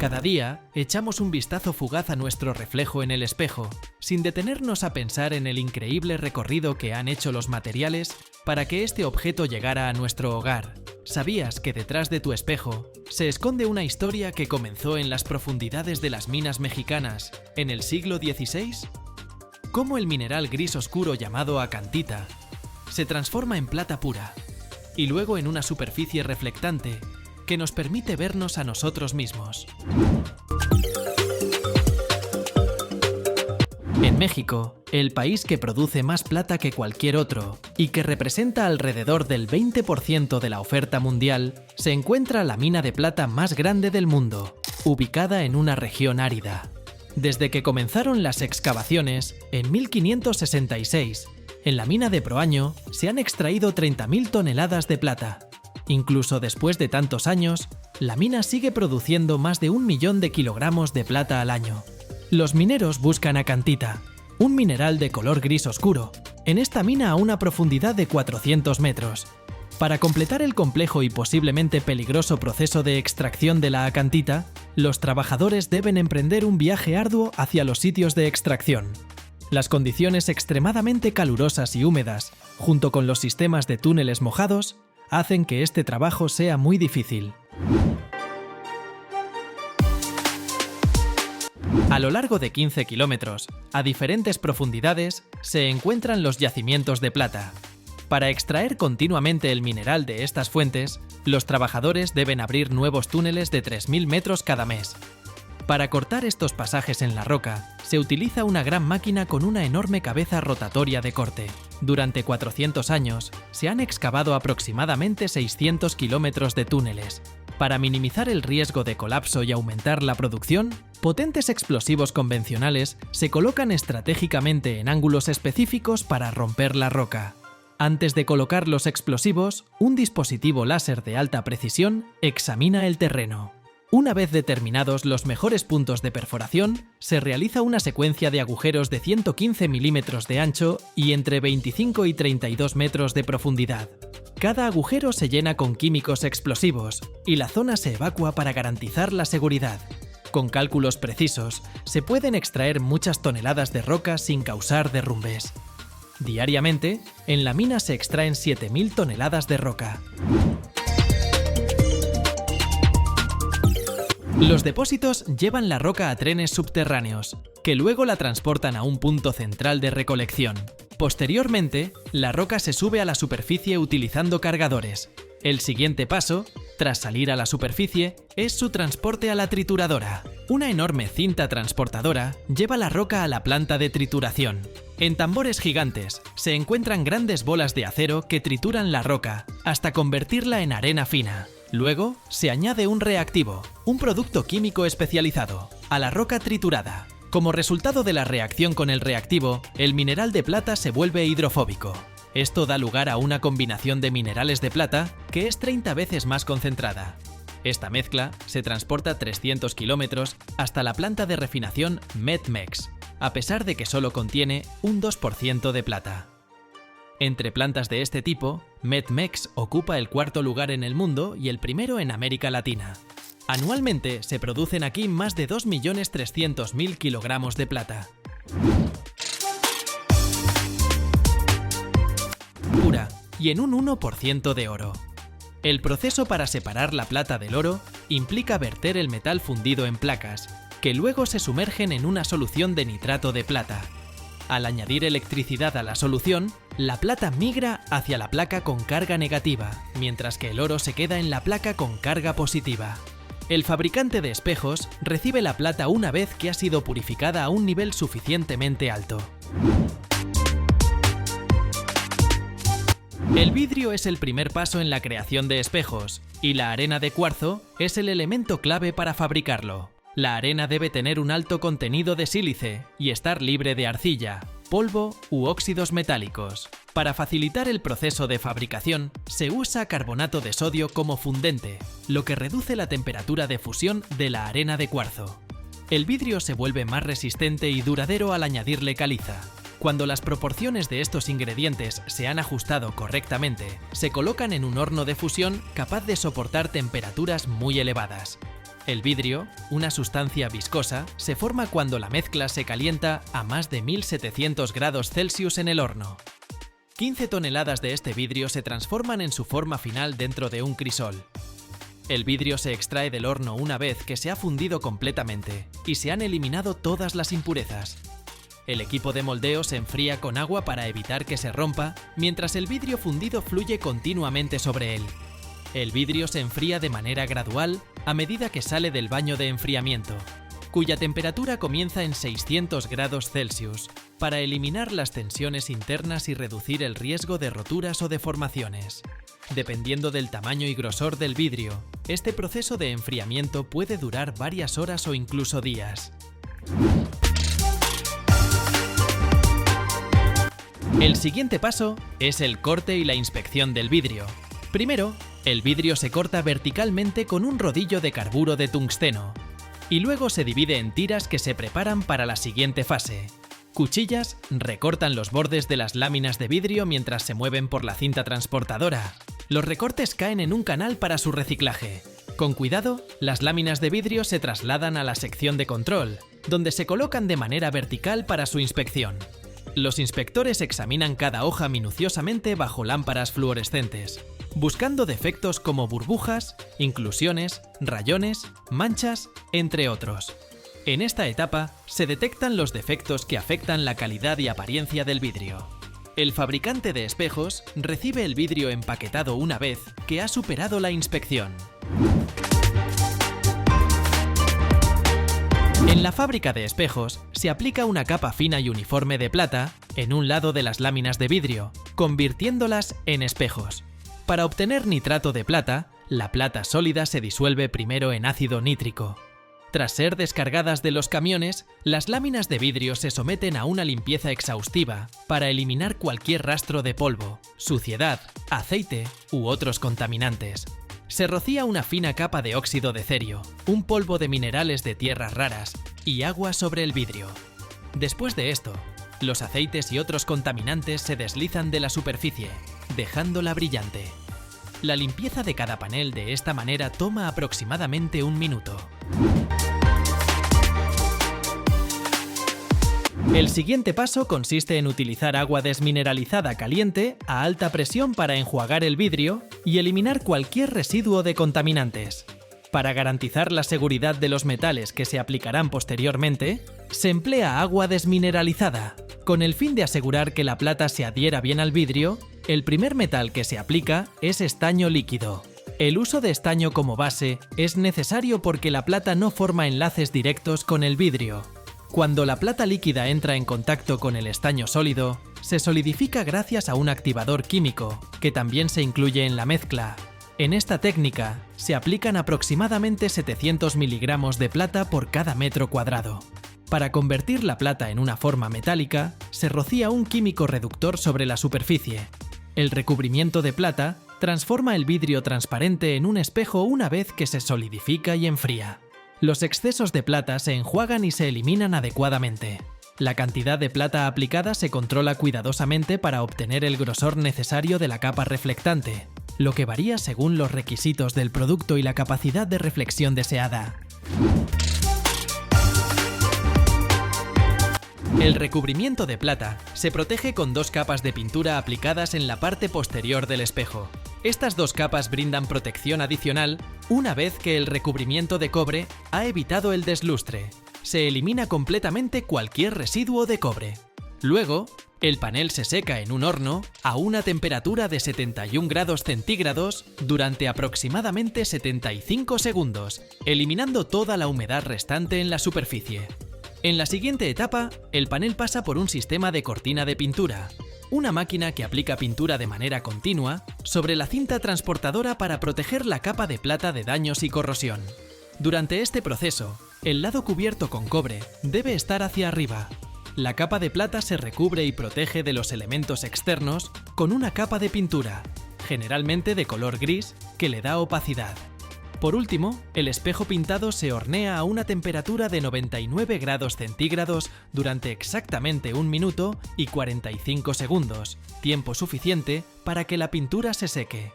Cada día echamos un vistazo fugaz a nuestro reflejo en el espejo, sin detenernos a pensar en el increíble recorrido que han hecho los materiales para que este objeto llegara a nuestro hogar. ¿Sabías que detrás de tu espejo se esconde una historia que comenzó en las profundidades de las minas mexicanas en el siglo XVI? ¿Cómo el mineral gris oscuro llamado acantita se transforma en plata pura y luego en una superficie reflectante que nos permite vernos a nosotros mismos? En México, el país que produce más plata que cualquier otro y que representa alrededor del 20% de la oferta mundial, se encuentra la mina de plata más grande del mundo, ubicada en una región árida. Desde que comenzaron las excavaciones, en 1566, en la mina de Proaño se han extraído 30.000 toneladas de plata. Incluso después de tantos años, la mina sigue produciendo más de 1 millón de kilogramos de plata al año. Los mineros buscan acantita, un mineral de color gris oscuro, en esta mina a una profundidad de 400 metros. Para completar el complejo y posiblemente peligroso proceso de extracción de la acantita, los trabajadores deben emprender un viaje arduo hacia los sitios de extracción. Las condiciones extremadamente calurosas y húmedas, junto con los sistemas de túneles mojados, hacen que este trabajo sea muy difícil. A lo largo de 15 kilómetros, a diferentes profundidades, se encuentran los yacimientos de plata. Para extraer continuamente el mineral de estas fuentes, los trabajadores deben abrir nuevos túneles de 3.000 metros cada mes. Para cortar estos pasajes en la roca, se utiliza una gran máquina con una enorme cabeza rotatoria de corte. Durante 400 años, se han excavado aproximadamente 600 kilómetros de túneles. Para minimizar el riesgo de colapso y aumentar la producción, potentes explosivos convencionales se colocan estratégicamente en ángulos específicos para romper la roca. Antes de colocar los explosivos, un dispositivo láser de alta precisión examina el terreno. Una vez determinados los mejores puntos de perforación, se realiza una secuencia de agujeros de 115 milímetros de ancho y entre 25 y 32 metros de profundidad. Cada agujero se llena con químicos explosivos y la zona se evacúa para garantizar la seguridad. Con cálculos precisos, se pueden extraer muchas toneladas de roca sin causar derrumbes. Diariamente, en la mina se extraen 7.000 toneladas de roca. Los depósitos llevan la roca a trenes subterráneos, que luego la transportan a un punto central de recolección. Posteriormente, la roca se sube a la superficie utilizando cargadores. El siguiente paso, tras salir a la superficie, es su transporte a la trituradora. Una enorme cinta transportadora lleva la roca a la planta de trituración. En tambores gigantes se encuentran grandes bolas de acero que trituran la roca hasta convertirla en arena fina. Luego, se añade un reactivo, un producto químico especializado, a la roca triturada. Como resultado de la reacción con el reactivo, el mineral de plata se vuelve hidrofóbico. Esto da lugar a una combinación de minerales de plata que es 30 veces más concentrada. Esta mezcla se transporta 300 kilómetros hasta la planta de refinación METMEX, a pesar de que solo contiene un 2% de plata. Entre plantas de este tipo, METMEX ocupa el 4º lugar en el mundo y el primero en América Latina. Anualmente se producen aquí más de 2.300.000 kilogramos de plata. Pura y en un 1% de oro. El proceso para separar la plata del oro implica verter el metal fundido en placas, que luego se sumergen en una solución de nitrato de plata. Al añadir electricidad a la solución, la plata migra hacia la placa con carga negativa, mientras que el oro se queda en la placa con carga positiva. El fabricante de espejos recibe la plata una vez que ha sido purificada a un nivel suficientemente alto. El vidrio es el primer paso en la creación de espejos, y la arena de cuarzo es el elemento clave para fabricarlo. La arena debe tener un alto contenido de sílice y estar libre de arcilla, polvo u óxidos metálicos. Para facilitar el proceso de fabricación, se usa carbonato de sodio como fundente, lo que reduce la temperatura de fusión de la arena de cuarzo. El vidrio se vuelve más resistente y duradero al añadirle caliza. Cuando las proporciones de estos ingredientes se han ajustado correctamente, se colocan en un horno de fusión capaz de soportar temperaturas muy elevadas. El vidrio, una sustancia viscosa, se forma cuando la mezcla se calienta a más de 1700 grados Celsius en el horno. 15 toneladas de este vidrio se transforman en su forma final dentro de un crisol. El vidrio se extrae del horno una vez que se ha fundido completamente y se han eliminado todas las impurezas. El equipo de moldeo se enfría con agua para evitar que se rompa, mientras el vidrio fundido fluye continuamente sobre él. El vidrio se enfría de manera gradual a medida que sale del baño de enfriamiento, cuya temperatura comienza en 600 grados Celsius, para eliminar las tensiones internas y reducir el riesgo de roturas o deformaciones. Dependiendo del tamaño y grosor del vidrio, este proceso de enfriamiento puede durar varias horas o incluso días. El siguiente paso es el corte y la inspección del vidrio. Primero, el vidrio se corta verticalmente con un rodillo de carburo de tungsteno, y luego se divide en tiras que se preparan para la siguiente fase. Cuchillas recortan los bordes de las láminas de vidrio mientras se mueven por la cinta transportadora. Los recortes caen en un canal para su reciclaje. Con cuidado, las láminas de vidrio se trasladan a la sección de control, donde se colocan de manera vertical para su inspección. Los inspectores examinan cada hoja minuciosamente bajo lámparas fluorescentes, buscando defectos como burbujas, inclusiones, rayones, manchas, entre otros. En esta etapa se detectan los defectos que afectan la calidad y apariencia del vidrio. El fabricante de espejos recibe el vidrio empaquetado una vez que ha superado la inspección. En la fábrica de espejos se aplica una capa fina y uniforme de plata en un lado de las láminas de vidrio, convirtiéndolas en espejos. Para obtener nitrato de plata, la plata sólida se disuelve primero en ácido nítrico. Tras ser descargadas de los camiones, las láminas de vidrio se someten a una limpieza exhaustiva para eliminar cualquier rastro de polvo, suciedad, aceite u otros contaminantes. Se rocía una fina capa de óxido de cerio, un polvo de minerales de tierras raras y agua sobre el vidrio. Después de esto, los aceites y otros contaminantes se deslizan de la superficie, dejándola brillante. La limpieza de cada panel de esta manera toma aproximadamente un minuto. El siguiente paso consiste en utilizar agua desmineralizada caliente a alta presión para enjuagar el vidrio y eliminar cualquier residuo de contaminantes. Para garantizar la seguridad de los metales que se aplicarán posteriormente, se emplea agua desmineralizada. Con el fin de asegurar que la plata se adhiera bien al vidrio, el primer metal que se aplica es estaño líquido. El uso de estaño como base es necesario porque la plata no forma enlaces directos con el vidrio. Cuando la plata líquida entra en contacto con el estaño sólido, se solidifica gracias a un activador químico, que también se incluye en la mezcla. En esta técnica, se aplican aproximadamente 700 miligramos de plata por cada metro cuadrado. Para convertir la plata en una forma metálica, se rocía un químico reductor sobre la superficie. El recubrimiento de plata transforma el vidrio transparente en un espejo una vez que se solidifica y enfría. Los excesos de plata se enjuagan y se eliminan adecuadamente. La cantidad de plata aplicada se controla cuidadosamente para obtener el grosor necesario de la capa reflectante, lo que varía según los requisitos del producto y la capacidad de reflexión deseada. El recubrimiento de plata se protege con dos capas de pintura aplicadas en la parte posterior del espejo. Estas dos capas brindan protección adicional una vez que el recubrimiento de cobre ha evitado el deslustre. Se elimina completamente cualquier residuo de cobre. Luego, el panel se seca en un horno a una temperatura de 71 grados centígrados durante aproximadamente 75 segundos, eliminando toda la humedad restante en la superficie. En la siguiente etapa, el panel pasa por un sistema de cortina de pintura, una máquina que aplica pintura de manera continua sobre la cinta transportadora para proteger la capa de plata de daños y corrosión. Durante este proceso, el lado cubierto con cobre debe estar hacia arriba. La capa de plata se recubre y protege de los elementos externos con una capa de pintura, generalmente de color gris, que le da opacidad. Por último, el espejo pintado se hornea a una temperatura de 99 grados centígrados durante exactamente 1 minuto y 45 segundos, tiempo suficiente para que la pintura se seque.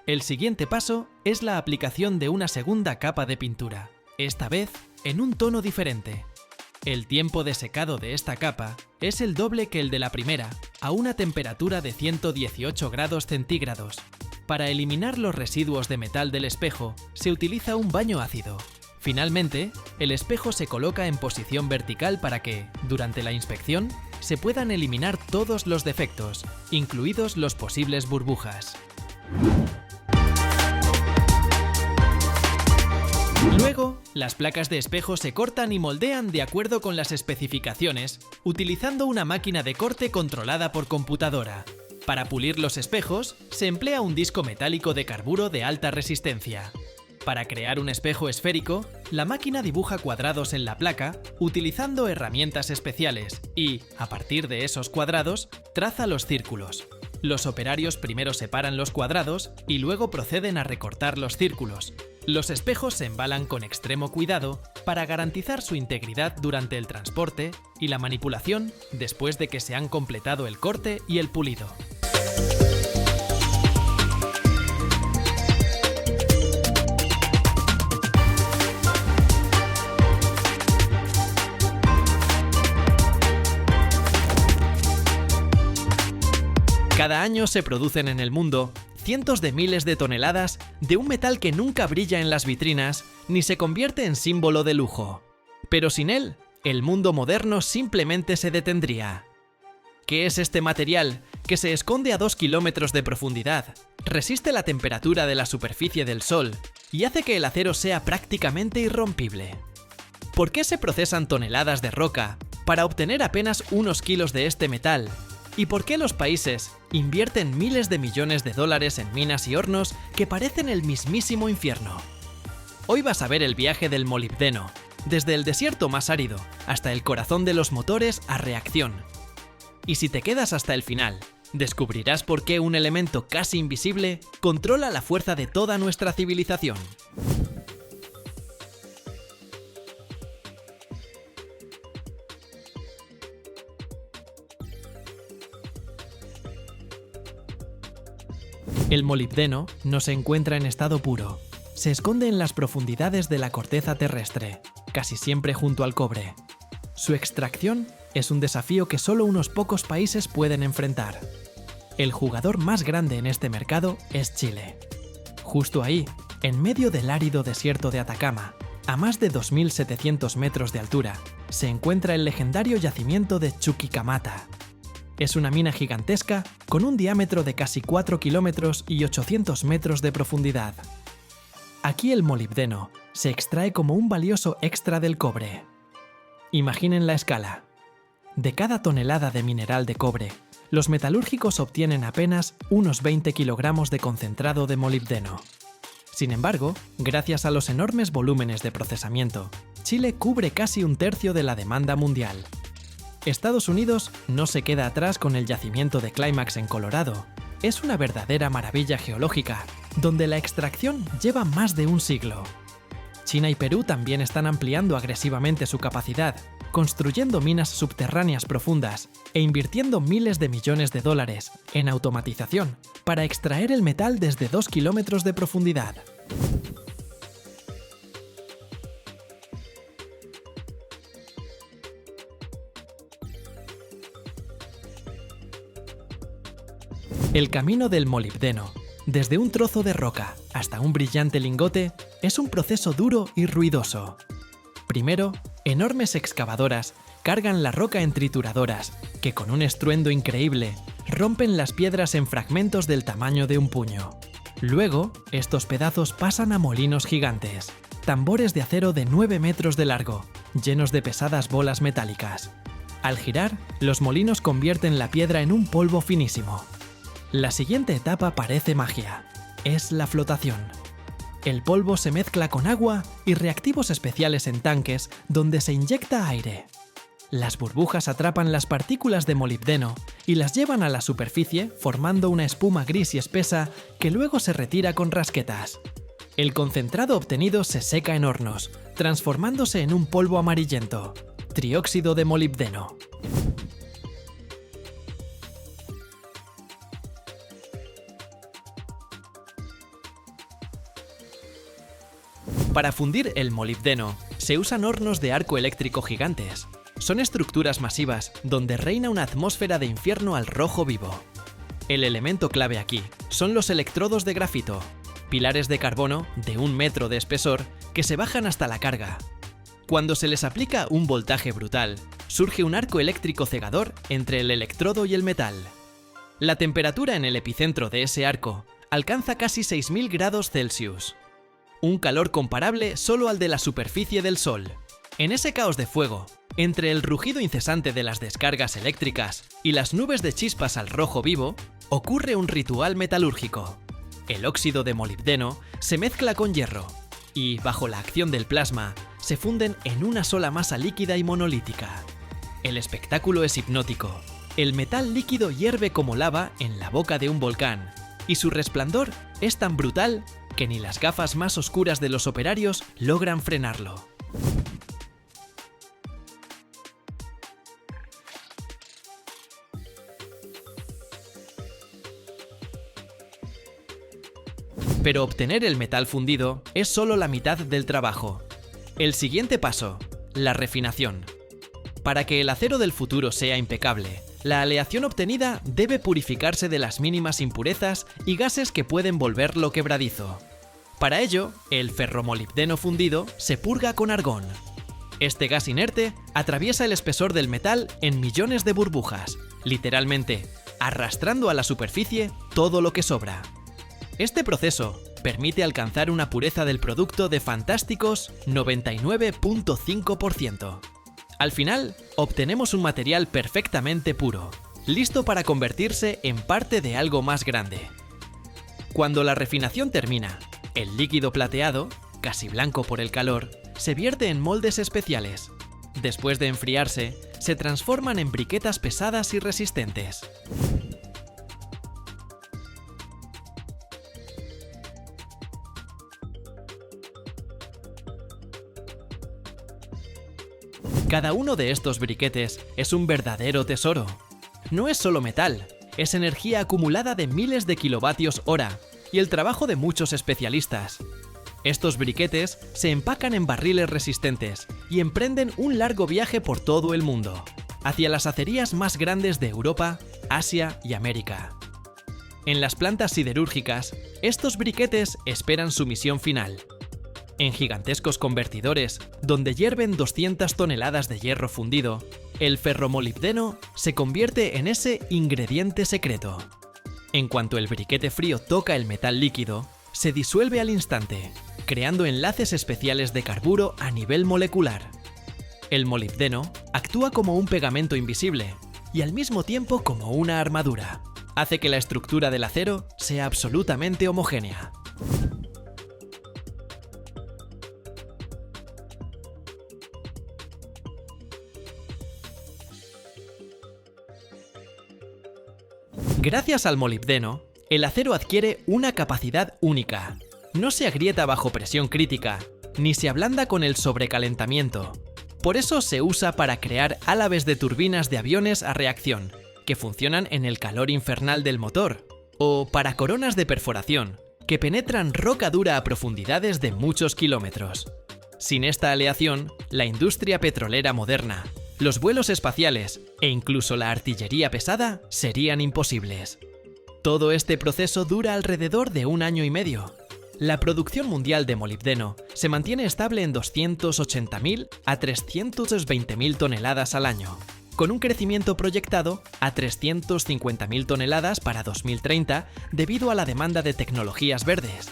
El siguiente paso es la aplicación de una segunda capa de pintura, esta vez en un tono diferente. El tiempo de secado de esta capa es el doble que el de la primera, a una temperatura de 118 grados centígrados. Para eliminar los residuos de metal del espejo, se utiliza un baño ácido. Finalmente, el espejo se coloca en posición vertical para que, durante la inspección, se puedan eliminar todos los defectos, incluidos los posibles burbujas. Luego, las placas de espejo se cortan y moldean de acuerdo con las especificaciones, utilizando una máquina de corte controlada por computadora. Para pulir los espejos, se emplea un disco metálico de carburo de alta resistencia. Para crear un espejo esférico, la máquina dibuja cuadrados en la placa, utilizando herramientas especiales y, a partir de esos cuadrados, traza los círculos. Los operarios primero separan los cuadrados y luego proceden a recortar los círculos. Los espejos se embalan con extremo cuidado para garantizar su integridad durante el transporte y la manipulación después de que se han completado el corte y el pulido. Cada año se producen en el mundo cientos de miles de toneladas de un metal que nunca brilla en las vitrinas ni se convierte en símbolo de lujo. Pero sin él, el mundo moderno simplemente se detendría. ¿Qué es este material que se esconde a 2 kilómetros de profundidad, resiste la temperatura de la superficie del Sol y hace que el acero sea prácticamente irrompible? ¿Por qué se procesan toneladas de roca para obtener apenas unos kilos de este metal? ¿Y por qué los países invierten miles de millones de dólares en minas y hornos que parecen el mismísimo infierno? Hoy vas a ver el viaje del molibdeno, desde el desierto más árido hasta el corazón de los motores a reacción. Y si te quedas hasta el final, descubrirás por qué un elemento casi invisible controla la fuerza de toda nuestra civilización. El molibdeno no se encuentra en estado puro. Se esconde en las profundidades de la corteza terrestre, casi siempre junto al cobre. Su extracción es un desafío que solo unos pocos países pueden enfrentar. El jugador más grande en este mercado es Chile. Justo ahí, en medio del árido desierto de Atacama, a más de 2.700 metros de altura, se encuentra el legendario yacimiento de Chuquicamata. Es una mina gigantesca con un diámetro de casi 4 kilómetros y 800 metros de profundidad. Aquí el molibdeno se extrae como un valioso extra del cobre. Imaginen la escala. De cada tonelada de mineral de cobre, los metalúrgicos obtienen apenas unos 20 kilogramos de concentrado de molibdeno. Sin embargo, gracias a los enormes volúmenes de procesamiento, Chile cubre casi un tercio de la demanda mundial. Estados Unidos no se queda atrás con el yacimiento de Climax en Colorado. Es una verdadera maravilla geológica, donde la extracción lleva más de un siglo. China y Perú también están ampliando agresivamente su capacidad, construyendo minas subterráneas profundas e invirtiendo miles de millones de dólares en automatización para extraer el metal desde 2 kilómetros de profundidad. El camino del molibdeno, desde un trozo de roca hasta un brillante lingote, es un proceso duro y ruidoso. Primero, enormes excavadoras cargan la roca en trituradoras, que con un estruendo increíble rompen las piedras en fragmentos del tamaño de un puño. Luego, estos pedazos pasan a molinos gigantes, tambores de acero de 9 metros de largo, llenos de pesadas bolas metálicas. Al girar, los molinos convierten la piedra en un polvo finísimo. La siguiente etapa parece magia. Es la flotación. El polvo se mezcla con agua y reactivos especiales en tanques donde se inyecta aire. Las burbujas atrapan las partículas de molibdeno y las llevan a la superficie formando una espuma gris y espesa que luego se retira con rasquetas. El concentrado obtenido se seca en hornos, transformándose en un polvo amarillento, trióxido de molibdeno. Para fundir el molibdeno, se usan hornos de arco eléctrico gigantes. Son estructuras masivas donde reina una atmósfera de infierno al rojo vivo. El elemento clave aquí son los electrodos de grafito, pilares de carbono de 1 metro de espesor que se bajan hasta la carga. Cuando se les aplica un voltaje brutal, surge un arco eléctrico cegador entre el electrodo y el metal. La temperatura en el epicentro de ese arco alcanza casi 6000 grados Celsius. Un calor comparable solo al de la superficie del Sol. En ese caos de fuego, entre el rugido incesante de las descargas eléctricas y las nubes de chispas al rojo vivo, ocurre un ritual metalúrgico. El óxido de molibdeno se mezcla con hierro y, bajo la acción del plasma, se funden en una sola masa líquida y monolítica. El espectáculo es hipnótico. El metal líquido hierve como lava en la boca de un volcán, y su resplandor es tan brutal que ni las gafas más oscuras de los operarios logran frenarlo. Pero obtener el metal fundido es solo la mitad del trabajo. El siguiente paso, la refinación. Para que el acero del futuro sea impecable, la aleación obtenida debe purificarse de las mínimas impurezas y gases que pueden volverlo quebradizo. Para ello, el ferromolibdeno fundido se purga con argón. Este gas inerte atraviesa el espesor del metal en millones de burbujas, literalmente arrastrando a la superficie todo lo que sobra. Este proceso permite alcanzar una pureza del producto de fantásticos 99.5%. Al final, obtenemos un material perfectamente puro, listo para convertirse en parte de algo más grande. Cuando la refinación termina, el líquido plateado, casi blanco por el calor, se vierte en moldes especiales. Después de enfriarse, se transforman en briquetas pesadas y resistentes. Cada uno de estos briquetes es un verdadero tesoro. No es solo metal, es energía acumulada de miles de kilovatios hora y el trabajo de muchos especialistas. Estos briquetes se empacan en barriles resistentes y emprenden un largo viaje por todo el mundo, hacia las acerías más grandes de Europa, Asia y América. En las plantas siderúrgicas, estos briquetes esperan su misión final. En gigantescos convertidores, donde hierven 200 toneladas de hierro fundido, el ferromolibdeno se convierte en ese ingrediente secreto. En cuanto el briquete frío toca el metal líquido, se disuelve al instante, creando enlaces especiales de carburo a nivel molecular. El molibdeno actúa como un pegamento invisible y al mismo tiempo como una armadura. Hace que la estructura del acero sea absolutamente homogénea. Gracias al molibdeno, el acero adquiere una capacidad única. No se agrieta bajo presión crítica, ni se ablanda con el sobrecalentamiento. Por eso se usa para crear álabes de turbinas de aviones a reacción, que funcionan en el calor infernal del motor, o para coronas de perforación, que penetran roca dura a profundidades de muchos kilómetros. Sin esta aleación, la industria petrolera moderna, los vuelos espaciales e incluso la artillería pesada serían imposibles. Todo este proceso dura alrededor de 1 año y medio. La producción mundial de molibdeno se mantiene estable en 280.000 a 320.000 toneladas al año, con un crecimiento proyectado a 350.000 toneladas para 2030 debido a la demanda de tecnologías verdes.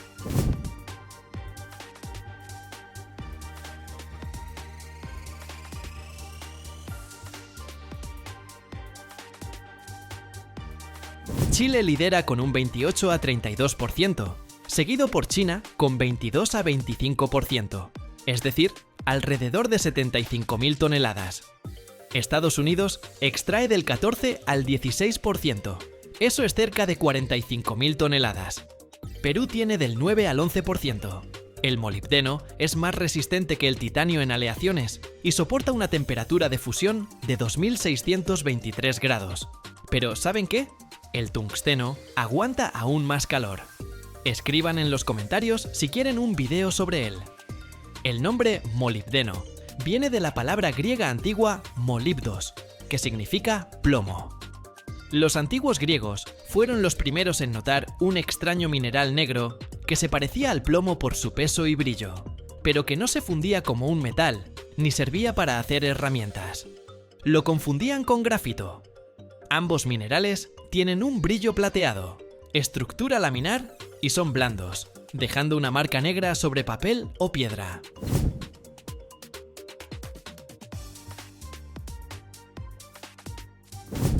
Chile lidera con un 28 a 32%, seguido por China con 22 a 25%, es decir, alrededor de 75.000 toneladas. Estados Unidos extrae del 14 al 16%, eso es cerca de 45.000 toneladas. Perú tiene del 9 al 11%. El molibdeno es más resistente que el titanio en aleaciones y soporta una temperatura de fusión de 2623 grados. Pero ¿saben qué? El tungsteno aguanta aún más calor. Escriban en los comentarios si quieren un video sobre él. El nombre molibdeno viene de la palabra griega antigua molibdos, que significa plomo. Los antiguos griegos fueron los primeros en notar un extraño mineral negro que se parecía al plomo por su peso y brillo, pero que no se fundía como un metal, ni servía para hacer herramientas. Lo confundían con grafito. Ambos minerales tienen un brillo plateado, estructura laminar y son blandos, dejando una marca negra sobre papel o piedra.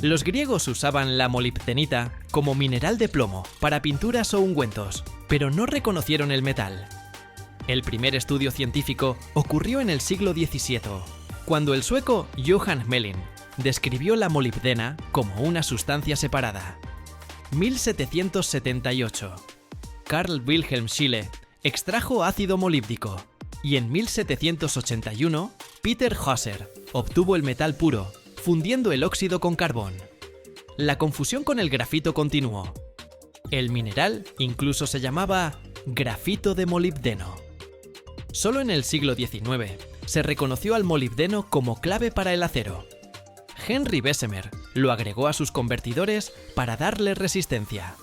Los griegos usaban la molibdenita como mineral de plomo para pinturas o ungüentos, pero no reconocieron el metal. El primer estudio científico ocurrió en el siglo XVII, cuando el sueco Johan Melin describió la molibdena como una sustancia separada. 1778. Carl Wilhelm Scheele extrajo ácido molíbdico y en 1781 Peter Hauser obtuvo el metal puro, fundiendo el óxido con carbón. La confusión con el grafito continuó. El mineral incluso se llamaba grafito de molibdeno. Solo en el siglo XIX se reconoció al molibdeno como clave para el acero. Henry Bessemer lo agregó a sus convertidores para darle resistencia.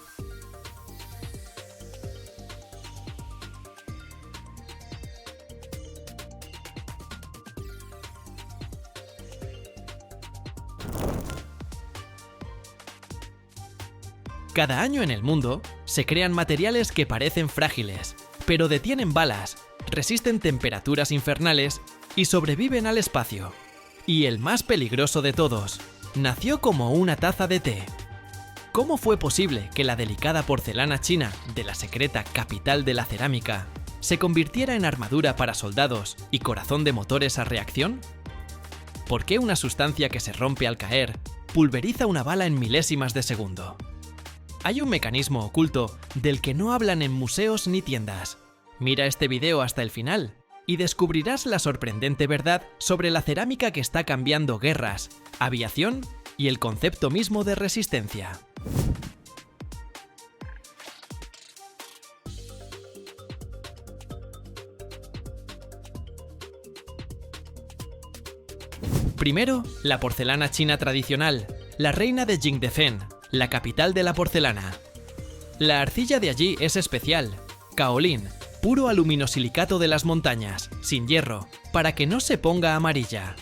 Cada año en el mundo se crean materiales que parecen frágiles, pero detienen balas, resisten temperaturas infernales y sobreviven al espacio. Y el más peligroso de todos, nació como una taza de té. ¿Cómo fue posible que la delicada porcelana china de la secreta capital de la cerámica se convirtiera en armadura para soldados y corazón de motores a reacción? ¿Por qué una sustancia que se rompe al caer pulveriza una bala en milésimas de segundo? Hay un mecanismo oculto del que no hablan en museos ni tiendas. Mira este video hasta el final y descubrirás la sorprendente verdad sobre la cerámica que está cambiando guerras, aviación y el concepto mismo de resistencia. Primero, la porcelana china tradicional, la reina de Jingdezhen, la capital de la porcelana. La arcilla de allí es especial, kaolín, puro aluminosilicato de las montañas, sin hierro, para que no se ponga amarilla.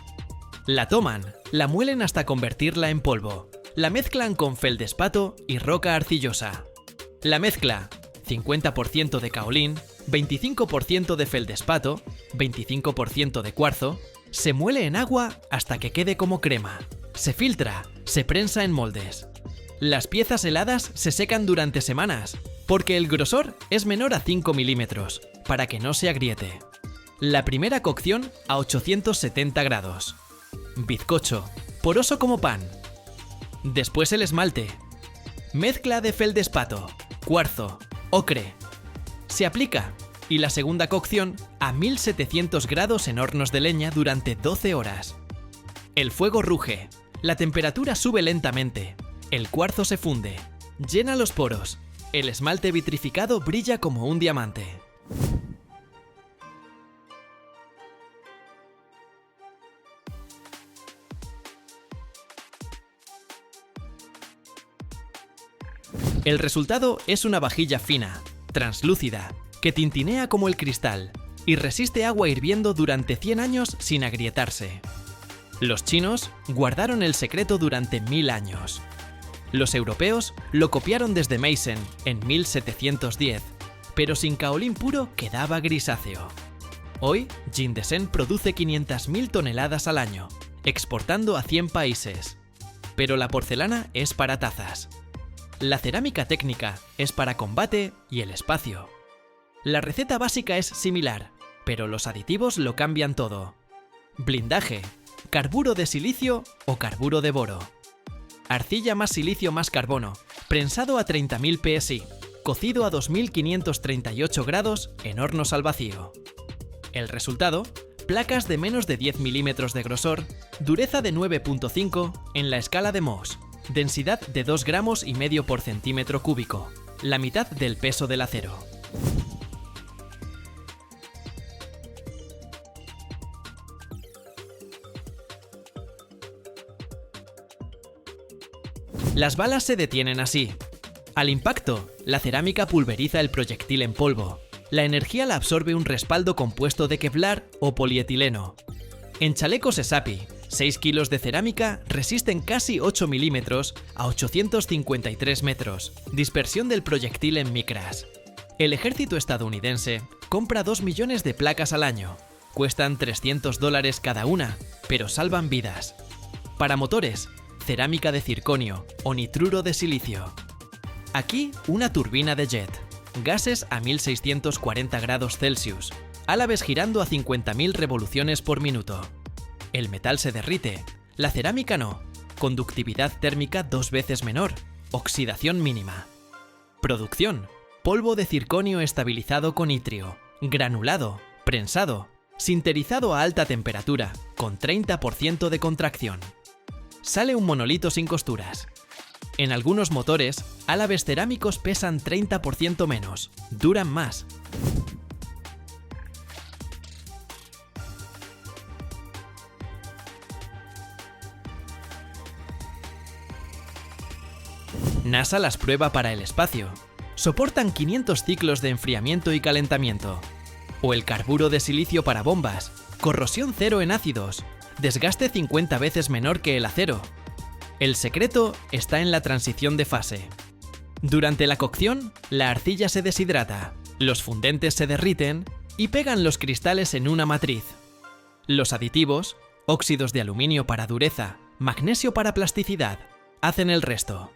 La toman, la muelen hasta convertirla en polvo, la mezclan con feldespato y roca arcillosa. La mezcla, 50% de kaolín, 25% de feldespato, 25% de cuarzo, se muele en agua hasta que quede como crema. Se filtra, se prensa en moldes. Las piezas heladas se secan durante semanas, porque el grosor es menor a 5 milímetros, para que no se agriete. La primera cocción a 870 grados. Bizcocho, poroso como pan. Después el esmalte. Mezcla de feldespato, cuarzo, ocre. Se aplica, y la segunda cocción a 1700 grados en hornos de leña durante 12 horas. El fuego ruge, la temperatura sube lentamente. El cuarzo se funde, llena los poros, el esmalte vitrificado brilla como un diamante. El resultado es una vajilla fina, translúcida, que tintinea como el cristal y resiste agua hirviendo durante 100 años sin agrietarse. Los chinos guardaron el secreto durante 1000 años. Los europeos lo copiaron desde Meissen en 1710, pero sin kaolín puro quedaba grisáceo. Hoy, Jingdezhen produce 500.000 toneladas al año, exportando a 100 países. Pero la porcelana es para tazas. La cerámica técnica es para combate y el espacio. La receta básica es similar, pero los aditivos lo cambian todo. Blindaje, carburo de silicio o carburo de boro. Arcilla más silicio más carbono, prensado a 30.000 psi, cocido a 2.538 grados en hornos al vacío. El resultado, placas de menos de 10 milímetros de grosor, dureza de 9.5 en la escala de Mohs, densidad de 2,5 gramos por centímetro cúbico, la mitad del peso del acero. Las balas se detienen así. Al impacto, la cerámica pulveriza el proyectil en polvo. La energía la absorbe un respaldo compuesto de Kevlar o polietileno. En chalecos ESAPI, 6 kilos de cerámica resisten casi 8 milímetros a 853 metros, dispersión del proyectil en micras. El ejército estadounidense compra 2 millones de placas al año. Cuestan $300 cada una, pero salvan vidas. Para motores, cerámica de circonio o nitruro de silicio. Aquí una turbina de jet, gases a 1640 grados Celsius, álabes girando a 50.000 revoluciones por minuto. El metal se derrite, la cerámica no, conductividad térmica 2 veces menor, oxidación mínima. Producción: polvo de circonio estabilizado con itrio, granulado, prensado, sinterizado a alta temperatura, con 30% de contracción. Sale un monolito sin costuras. En algunos motores, álabes cerámicos pesan 30% menos, duran más. NASA las prueba para el espacio. Soportan 500 ciclos de enfriamiento y calentamiento. O el carburo de silicio para bombas, corrosión cero en ácidos, desgaste 50 veces menor que el acero. El secreto está en la transición de fase. Durante la cocción, la arcilla se deshidrata, los fundentes se derriten y pegan los cristales en una matriz. Los aditivos, óxidos de aluminio para dureza, magnesio para plasticidad, hacen el resto.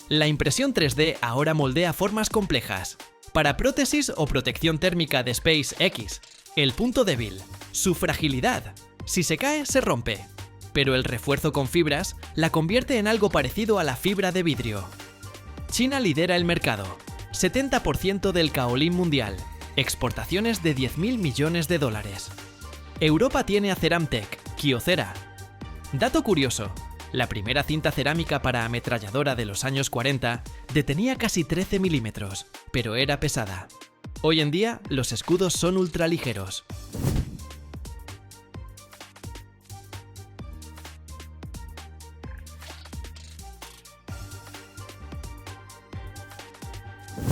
La impresión 3D ahora moldea formas complejas. Para prótesis o protección térmica de SpaceX, el punto débil, su fragilidad. Si se cae, se rompe. Pero el refuerzo con fibras la convierte en algo parecido a la fibra de vidrio. China lidera el mercado. 70% del kaolín mundial. Exportaciones de 10.000 millones de dólares. Europa tiene a Ceramtec, Kyocera. Dato curioso. La primera cinta cerámica para ametralladora de los años 40 detenía casi 13 milímetros, pero era pesada. Hoy en día, los escudos son ultraligeros.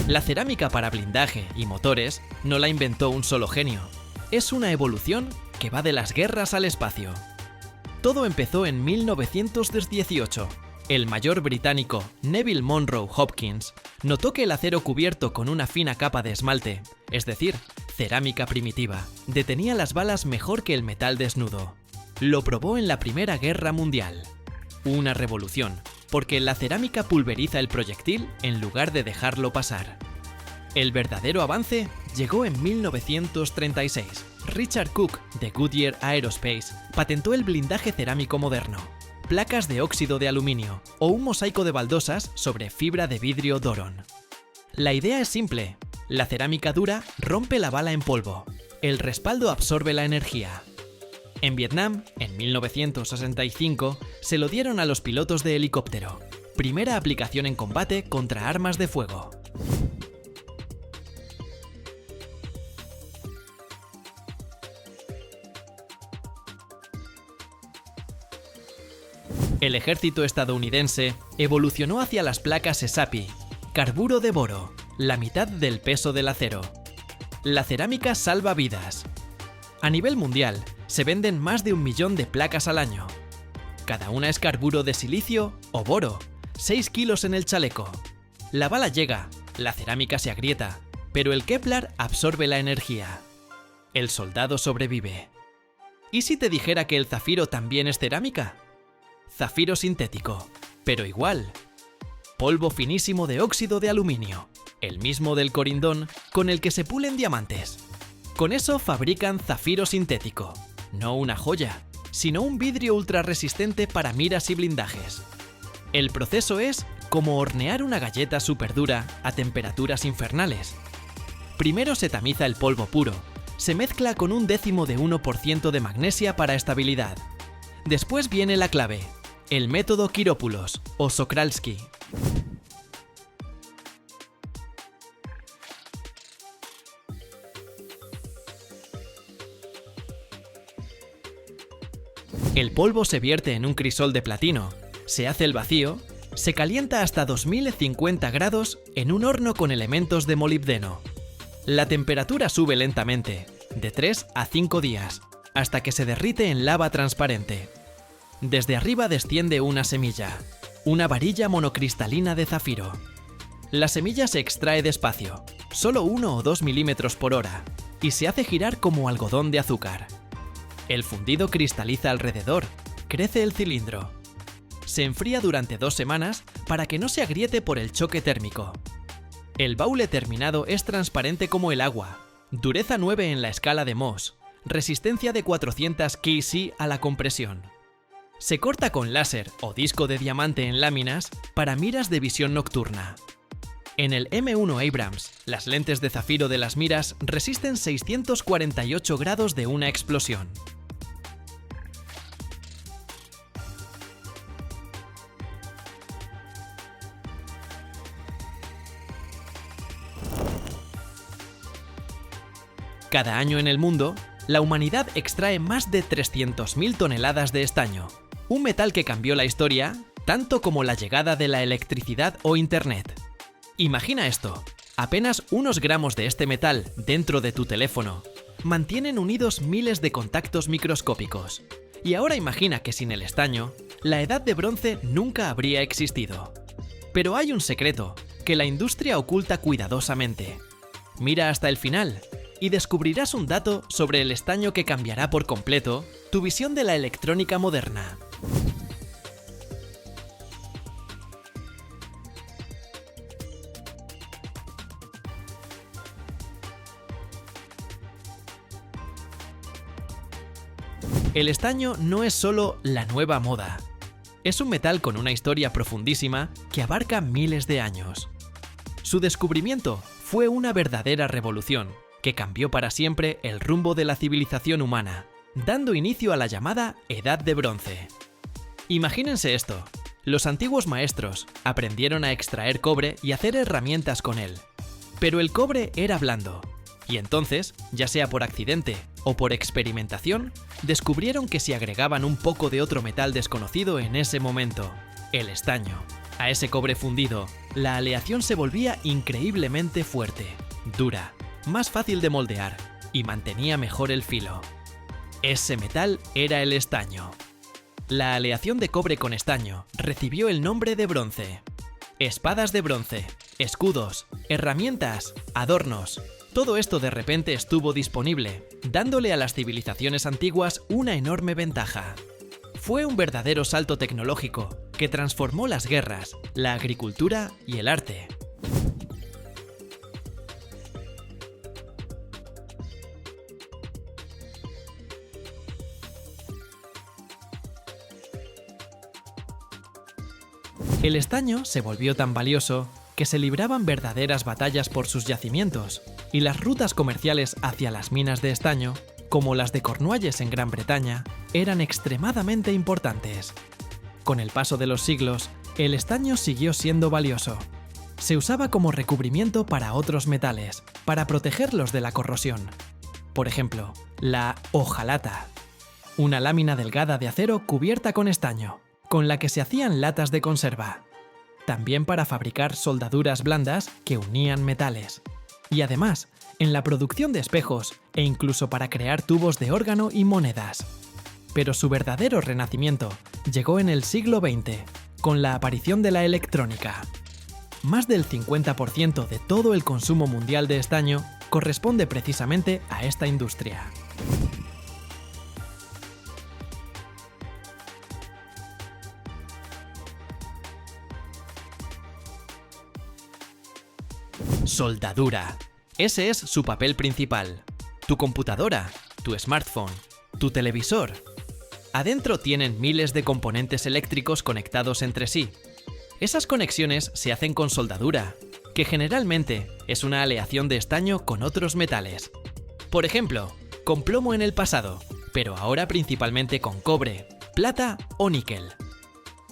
La cerámica para blindaje y motores no la inventó un solo genio. Es una evolución que va de las guerras al espacio. Todo empezó en 1918. El mayor británico Neville Monroe Hopkins notó que el acero cubierto con una fina capa de esmalte, es decir, cerámica primitiva, detenía las balas mejor que el metal desnudo. Lo probó en la Primera Guerra Mundial. Una revolución, porque la cerámica pulveriza el proyectil en lugar de dejarlo pasar. El verdadero avance llegó en 1936. Richard Cook, de Goodyear Aerospace, patentó el blindaje cerámico moderno, placas de óxido de aluminio o un mosaico de baldosas sobre fibra de vidrio Doron. La idea es simple: la cerámica dura rompe la bala en polvo, el respaldo absorbe la energía. En Vietnam, en 1965, se lo dieron a los pilotos de helicóptero, primera aplicación en combate contra armas de fuego. El ejército estadounidense evolucionó hacia las placas ESAPI, carburo de boro, la mitad del peso del acero. La cerámica salva vidas. A nivel mundial, se venden más de 1 millón de placas al año. Cada una es carburo de silicio o boro, 6 kilos en el chaleco. La bala llega, la cerámica se agrieta, pero el Kevlar absorbe la energía. El soldado sobrevive. ¿Y si te dijera que el zafiro también es cerámica? Zafiro sintético, pero igual. Polvo finísimo de óxido de aluminio, el mismo del corindón con el que se pulen diamantes. Con eso fabrican zafiro sintético, no una joya, sino un vidrio ultra resistente para miras y blindajes. El proceso es como hornear una galleta súper dura a temperaturas infernales. Primero se tamiza el polvo puro, se mezcla con 0,1% de magnesia para estabilidad. Después viene la clave: el método Quirópulos o Sokralski. El polvo se vierte en un crisol de platino, se hace el vacío, Se calienta hasta 2050 grados en un horno con elementos de molibdeno. La temperatura sube lentamente, de 3 a 5 días, hasta que se derrite en lava transparente. Desde arriba desciende una semilla, una varilla monocristalina de zafiro. La semilla se extrae despacio, solo 1 o 2 milímetros por hora, y se hace girar como algodón de azúcar. El fundido cristaliza alrededor, crece el cilindro. Se enfría durante 2 semanas para que no se agriete por el choque térmico. El baule terminado es transparente como el agua, dureza 9 en la escala de Mohs, resistencia de 400 kC a la compresión. Se corta con láser o disco de diamante en láminas para miras de visión nocturna. En el M1 Abrams, las lentes de zafiro de las miras resisten 648 grados de una explosión. Cada año en el mundo, la humanidad extrae más de 300.000 toneladas de estaño, un metal que cambió la historia tanto como la llegada de la electricidad o Internet. Imagina esto, apenas unos gramos de este metal dentro de tu teléfono mantienen unidos miles de contactos microscópicos. Y ahora imagina que sin el estaño, la edad de bronce nunca habría existido. Pero hay un secreto que la industria oculta cuidadosamente. Mira hasta el final y descubrirás un dato sobre el estaño que cambiará por completo tu visión de la electrónica moderna. El estaño no es solo la nueva moda. Es un metal con una historia profundísima que abarca miles de años. Su descubrimiento fue una verdadera revolución que cambió para siempre el rumbo de la civilización humana, dando inicio a la llamada Edad de Bronce. Imagínense esto: los antiguos maestros aprendieron a extraer cobre y hacer herramientas con él. Pero el cobre era blando, y entonces, ya sea por accidente o por experimentación, descubrieron que si agregaban un poco de otro metal desconocido en ese momento, el estaño, a ese cobre fundido, la aleación se volvía increíblemente fuerte, dura, más fácil de moldear y mantenía mejor el filo. Ese metal era el estaño. La aleación de cobre con estaño recibió el nombre de bronce. Espadas de bronce, escudos, herramientas, adornos. Todo esto de repente estuvo disponible, dándole a las civilizaciones antiguas una enorme ventaja. Fue un verdadero salto tecnológico que transformó las guerras, la agricultura y el arte. El estaño se volvió tan valioso que se libraban verdaderas batallas por sus yacimientos, y las rutas comerciales hacia las minas de estaño, como las de Cornualles en Gran Bretaña, eran extremadamente importantes. Con el paso de los siglos, el estaño siguió siendo valioso. Se usaba como recubrimiento para otros metales, para protegerlos de la corrosión. Por ejemplo, la hojalata, una lámina delgada de acero cubierta con estaño, con la que se hacían latas de conserva. También para fabricar soldaduras blandas que unían metales. Y además, en la producción de espejos e incluso para crear tubos de órgano y monedas. Pero su verdadero renacimiento llegó en el siglo XX, con la aparición de la electrónica. Más del 50% de todo el consumo mundial de estaño corresponde precisamente a esta industria. Soldadura. Ese es su papel principal. Tu computadora, tu smartphone, tu televisor. Adentro tienen miles de componentes eléctricos conectados entre sí. Esas conexiones se hacen con soldadura, que generalmente es una aleación de estaño con otros metales. Por ejemplo, con plomo en el pasado, pero ahora principalmente con cobre, plata o níquel.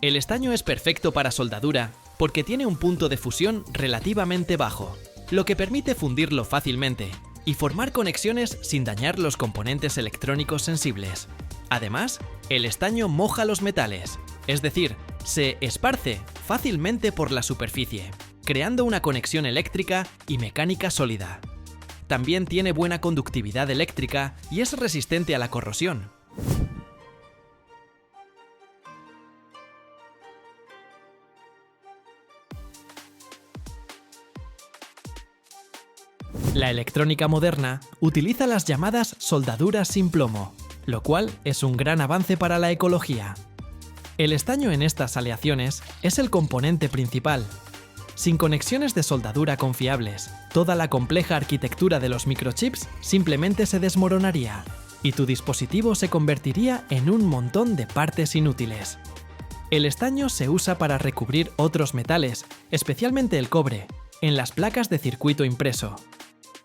El estaño es perfecto para soldadura porque tiene un punto de fusión relativamente bajo, lo que permite fundirlo fácilmente y formar conexiones sin dañar los componentes electrónicos sensibles. Además, el estaño moja los metales, es decir, Se esparce fácilmente por la superficie, creando una conexión eléctrica y mecánica sólida. También tiene buena conductividad eléctrica y es resistente a la corrosión. La electrónica moderna utiliza las llamadas soldaduras sin plomo, lo cual es un gran avance para la ecología. El estaño en estas aleaciones es el componente principal. Sin conexiones de soldadura confiables, toda la compleja arquitectura de los microchips simplemente se desmoronaría, y tu dispositivo se convertiría en un montón de partes inútiles. El estaño se usa para recubrir otros metales, especialmente el cobre, en las placas de circuito impreso.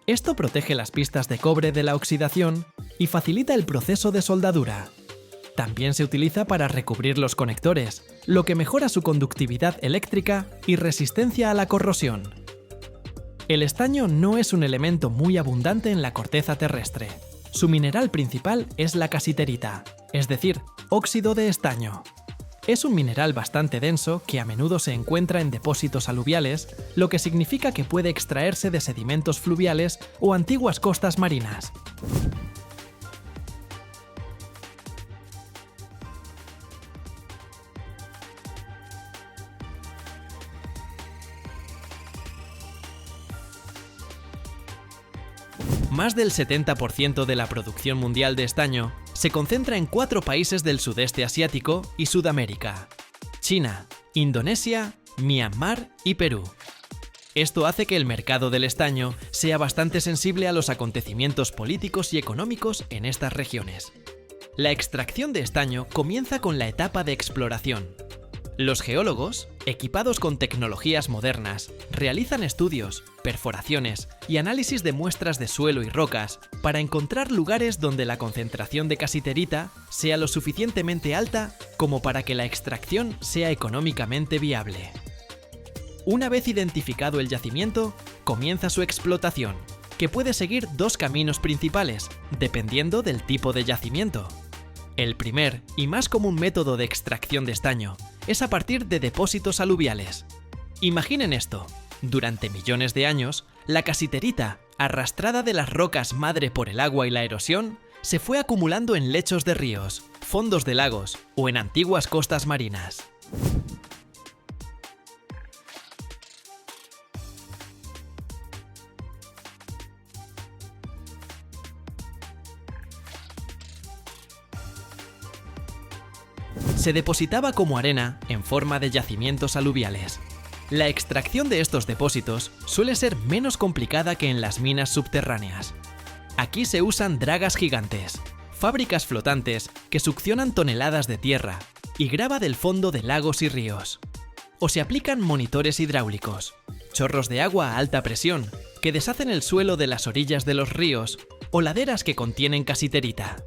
Esto protege las pistas de cobre de la oxidación y facilita el proceso de soldadura. También se utiliza para recubrir los conectores, lo que mejora su conductividad eléctrica y resistencia a la corrosión. El estaño no es un elemento muy abundante en la corteza terrestre. Su mineral principal es la casiterita, es decir, óxido de estaño. Es un mineral bastante denso que a menudo se encuentra en depósitos aluviales, lo que significa que puede extraerse de sedimentos fluviales o antiguas costas marinas. Más del 70% de la producción mundial de estaño se concentra en 4 países del sudeste asiático y Sudamérica: China, Indonesia, Myanmar y Perú. Esto hace que el mercado del estaño sea bastante sensible a los acontecimientos políticos y económicos en estas regiones. La extracción de estaño comienza con la etapa de exploración. Los geólogos, equipados con tecnologías modernas, realizan estudios, perforaciones y análisis de muestras de suelo y rocas para encontrar lugares donde la concentración de casiterita sea lo suficientemente alta como para que la extracción sea económicamente viable. Una vez identificado el yacimiento, comienza su explotación, que puede seguir 2 caminos principales, dependiendo del tipo de yacimiento. El primer y más común método de extracción de estaño es a partir de depósitos aluviales. Imaginen esto: durante millones de años, la casiterita, arrastrada de las rocas madre por el agua y la erosión, se fue acumulando en lechos de ríos, fondos de lagos o en antiguas costas marinas. Se depositaba como arena en forma de yacimientos aluviales. La extracción de estos depósitos suele ser menos complicada que en las minas subterráneas. Aquí se usan dragas gigantes, fábricas flotantes que succionan toneladas de tierra y grava del fondo de lagos y ríos. O se aplican monitores hidráulicos, chorros de agua a alta presión que deshacen el suelo de las orillas de los ríos o laderas que contienen casiterita.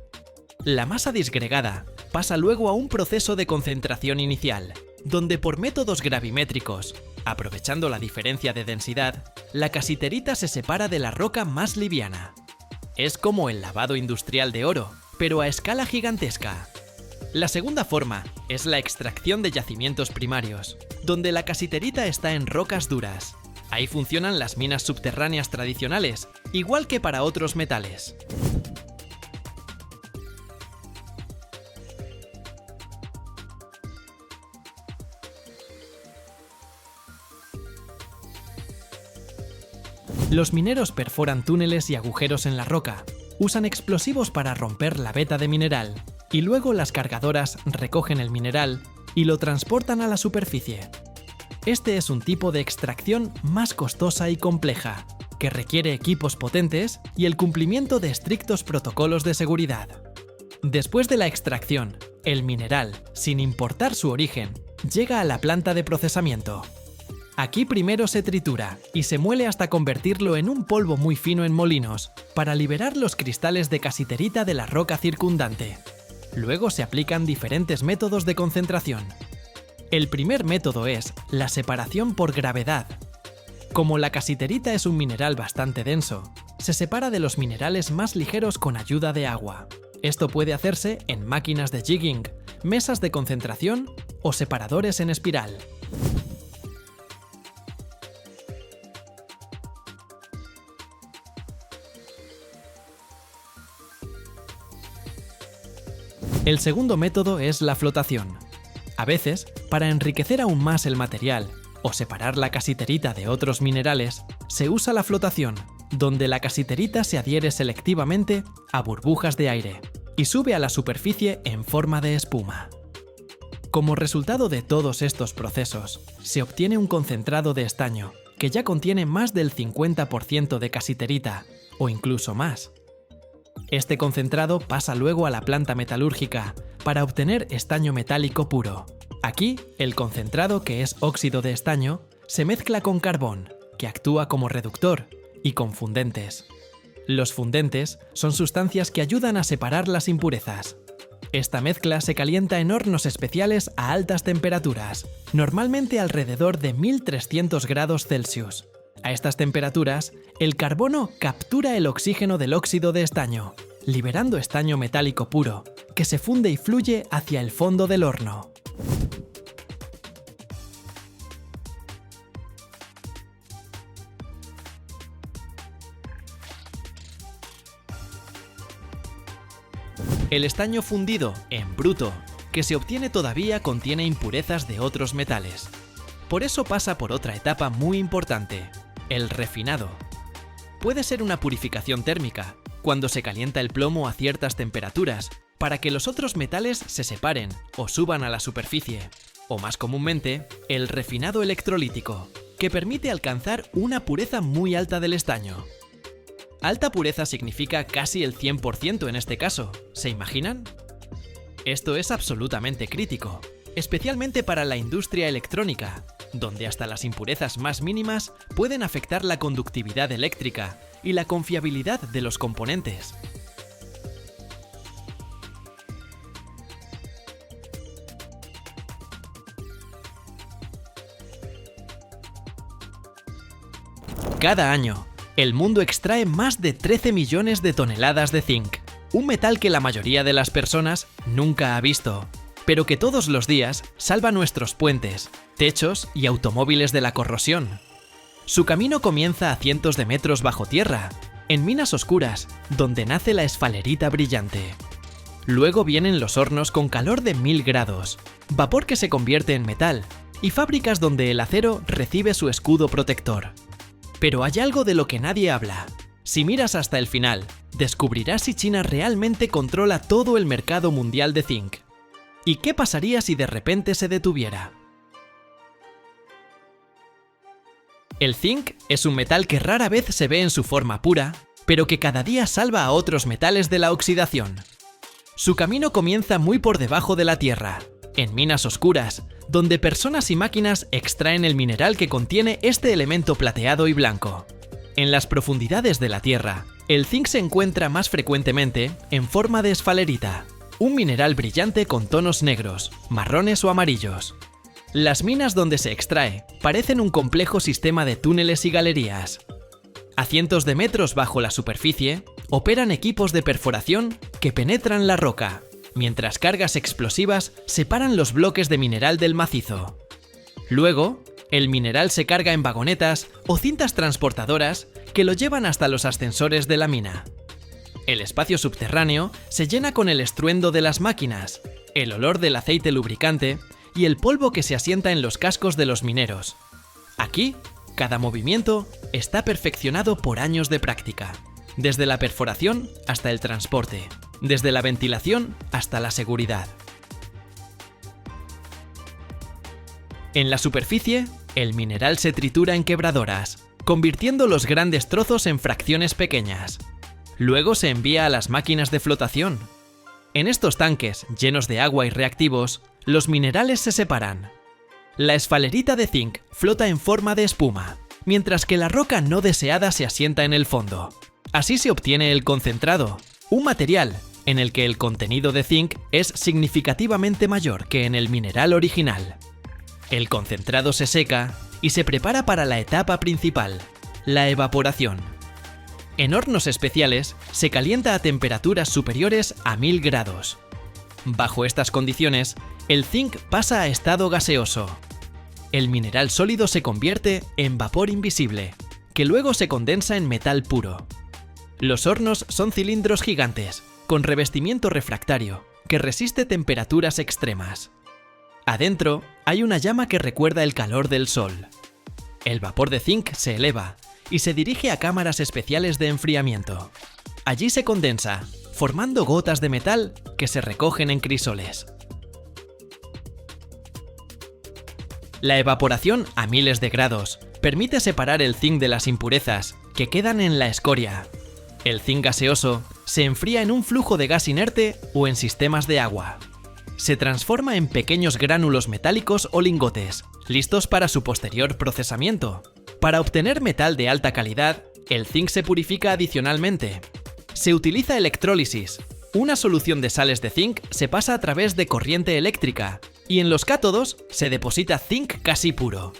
La masa disgregada pasa luego a un proceso de concentración inicial, donde por métodos gravimétricos, aprovechando la diferencia de densidad, la casiterita se separa de la roca más liviana. Es como el lavado industrial de oro, pero a escala gigantesca. La segunda forma es la extracción de yacimientos primarios, donde la casiterita está en rocas duras. Ahí funcionan las minas subterráneas tradicionales, igual que para otros metales. Los mineros perforan túneles y agujeros en la roca, usan explosivos para romper la veta de mineral, y luego las cargadoras recogen el mineral y lo transportan a la superficie. Este es un tipo de extracción más costosa y compleja, que requiere equipos potentes y el cumplimiento de estrictos protocolos de seguridad. Después de la extracción, el mineral, sin importar su origen, llega a la planta de procesamiento. Aquí primero se tritura y se muele hasta convertirlo en un polvo muy fino en molinos, para liberar los cristales de casiterita de la roca circundante. Luego se aplican diferentes métodos de concentración. El primer método es la separación por gravedad. Como la casiterita es un mineral bastante denso, se separa de los minerales más ligeros con ayuda de agua. Esto puede hacerse en máquinas de jigging, mesas de concentración o separadores en espiral. El segundo método es la flotación. A veces, para enriquecer aún más el material o separar la casiterita de otros minerales, se usa la flotación, donde la casiterita se adhiere selectivamente a burbujas de aire y sube a la superficie en forma de espuma. Como resultado de todos estos procesos, se obtiene un concentrado de estaño que ya contiene más del 50% de casiterita, o incluso más. Este concentrado pasa luego a la planta metalúrgica para obtener estaño metálico puro. Aquí, el concentrado, que es óxido de estaño, se mezcla con carbón, que actúa como reductor, y con fundentes. Los fundentes son sustancias que ayudan a separar las impurezas. Esta mezcla se calienta en hornos especiales a altas temperaturas, normalmente alrededor de 1300 grados Celsius. A estas temperaturas, el carbono captura el oxígeno del óxido de estaño, liberando estaño metálico puro, que se funde y fluye hacia el fondo del horno. El estaño fundido en bruto, que se obtiene todavía, contiene impurezas de otros metales. Por eso pasa por otra etapa muy importante, el refinado. Puede ser una purificación térmica, cuando se calienta el plomo a ciertas temperaturas, para que los otros metales se separen o suban a la superficie. O más comúnmente, el refinado electrolítico, que permite alcanzar una pureza muy alta del estaño. Alta pureza significa casi el 100% en este caso, ¿se imaginan? Esto es absolutamente crítico, especialmente para la industria electrónica, donde hasta las impurezas más mínimas pueden afectar la conductividad eléctrica y la confiabilidad de los componentes. Cada año, el mundo extrae más de 13 millones de toneladas de zinc, un metal que la mayoría de las personas nunca ha visto, pero que todos los días salva nuestros puentes, techos y automóviles de la corrosión. Su camino comienza a cientos de metros bajo tierra, en minas oscuras, donde nace la esfalerita brillante. Luego vienen los hornos con calor de 1000 grados, vapor que se convierte en metal, y fábricas donde el acero recibe su escudo protector. Pero hay algo de lo que nadie habla. Si miras hasta el final, descubrirás si China realmente controla todo el mercado mundial de zinc. ¿Y qué pasaría si de repente se detuviera? El zinc es un metal que rara vez se ve en su forma pura, pero que cada día salva a otros metales de la oxidación. Su camino comienza muy por debajo de la tierra, en minas oscuras, donde personas y máquinas extraen el mineral que contiene este elemento plateado y blanco. En las profundidades de la tierra, el zinc se encuentra más frecuentemente en forma de esfalerita, un mineral brillante con tonos negros, marrones o amarillos. Las minas donde se extrae parecen un complejo sistema de túneles y galerías. A cientos de metros bajo la superficie, operan equipos de perforación que penetran la roca, mientras cargas explosivas separan los bloques de mineral del macizo. Luego, el mineral se carga en vagonetas o cintas transportadoras que lo llevan hasta los ascensores de la mina. El espacio subterráneo se llena con el estruendo de las máquinas, el olor del aceite lubricante y el polvo que se asienta en los cascos de los mineros. Aquí, cada movimiento está perfeccionado por años de práctica, desde la perforación hasta el transporte, desde la ventilación hasta la seguridad. En la superficie, el mineral se tritura en quebradoras, convirtiendo los grandes trozos en fracciones pequeñas. Luego se envía a las máquinas de flotación. En estos tanques, llenos de agua y reactivos, los minerales se separan. La esfalerita de zinc flota en forma de espuma, mientras que la roca no deseada se asienta en el fondo. Así se obtiene el concentrado, un material en el que el contenido de zinc es significativamente mayor que en el mineral original. El concentrado se seca y se prepara para la etapa principal, la evaporación. En hornos especiales se calienta a temperaturas superiores a 1000 grados. Bajo estas condiciones, el zinc pasa a estado gaseoso. El mineral sólido se convierte en vapor invisible, que luego se condensa en metal puro. Los hornos son cilindros gigantes, con revestimiento refractario, que resiste temperaturas extremas. Adentro hay una llama que recuerda el calor del sol. El vapor de zinc se eleva y se dirige a cámaras especiales de enfriamiento. Allí se condensa, formando gotas de metal que se recogen en crisoles. La evaporación a miles de grados permite separar el zinc de las impurezas que quedan en la escoria. El zinc gaseoso se enfría en un flujo de gas inerte o en sistemas de agua. Se transforma en pequeños gránulos metálicos o lingotes, listos para su posterior procesamiento. Para obtener metal de alta calidad, el zinc se purifica adicionalmente. Se utiliza electrólisis. Una solución de sales de zinc se pasa a través de corriente eléctrica y en los cátodos se deposita zinc casi puro.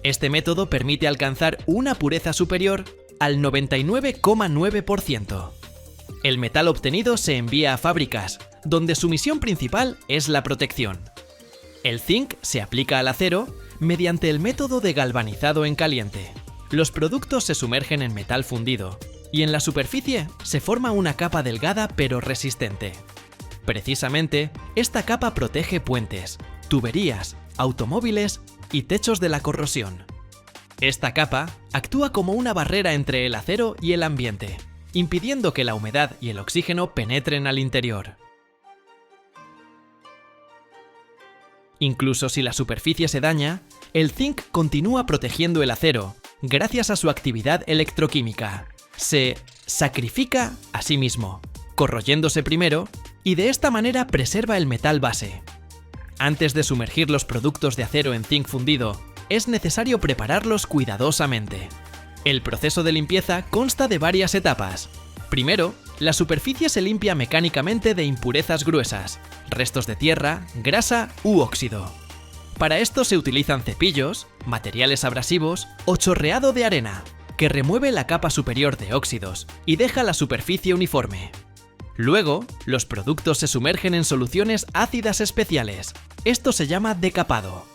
Este método permite alcanzar una pureza superior al 99,9%. El metal obtenido se envía a fábricas, donde su misión principal es la protección. El zinc se aplica al acero mediante el método de galvanizado en caliente. Los productos se sumergen en metal fundido y en la superficie se forma una capa delgada pero resistente. Precisamente, esta capa protege puentes, tuberías, automóviles y techos de la corrosión. Esta capa actúa como una barrera entre el acero y el ambiente, impidiendo que la humedad y el oxígeno penetren al interior. Incluso si la superficie se daña, el zinc continúa protegiendo el acero gracias a su actividad electroquímica. Se sacrifica a sí mismo, corroyéndose primero, y de esta manera preserva el metal base. Antes de sumergir los productos de acero en zinc fundido, es necesario prepararlos cuidadosamente. El proceso de limpieza consta de varias etapas. Primero, la superficie se limpia mecánicamente de impurezas gruesas, restos de tierra, grasa u óxido. Para esto se utilizan cepillos, materiales abrasivos o chorreado de arena, que remueve la capa superior de óxidos y deja la superficie uniforme. Luego, los productos se sumergen en soluciones ácidas especiales. Esto se llama decapado.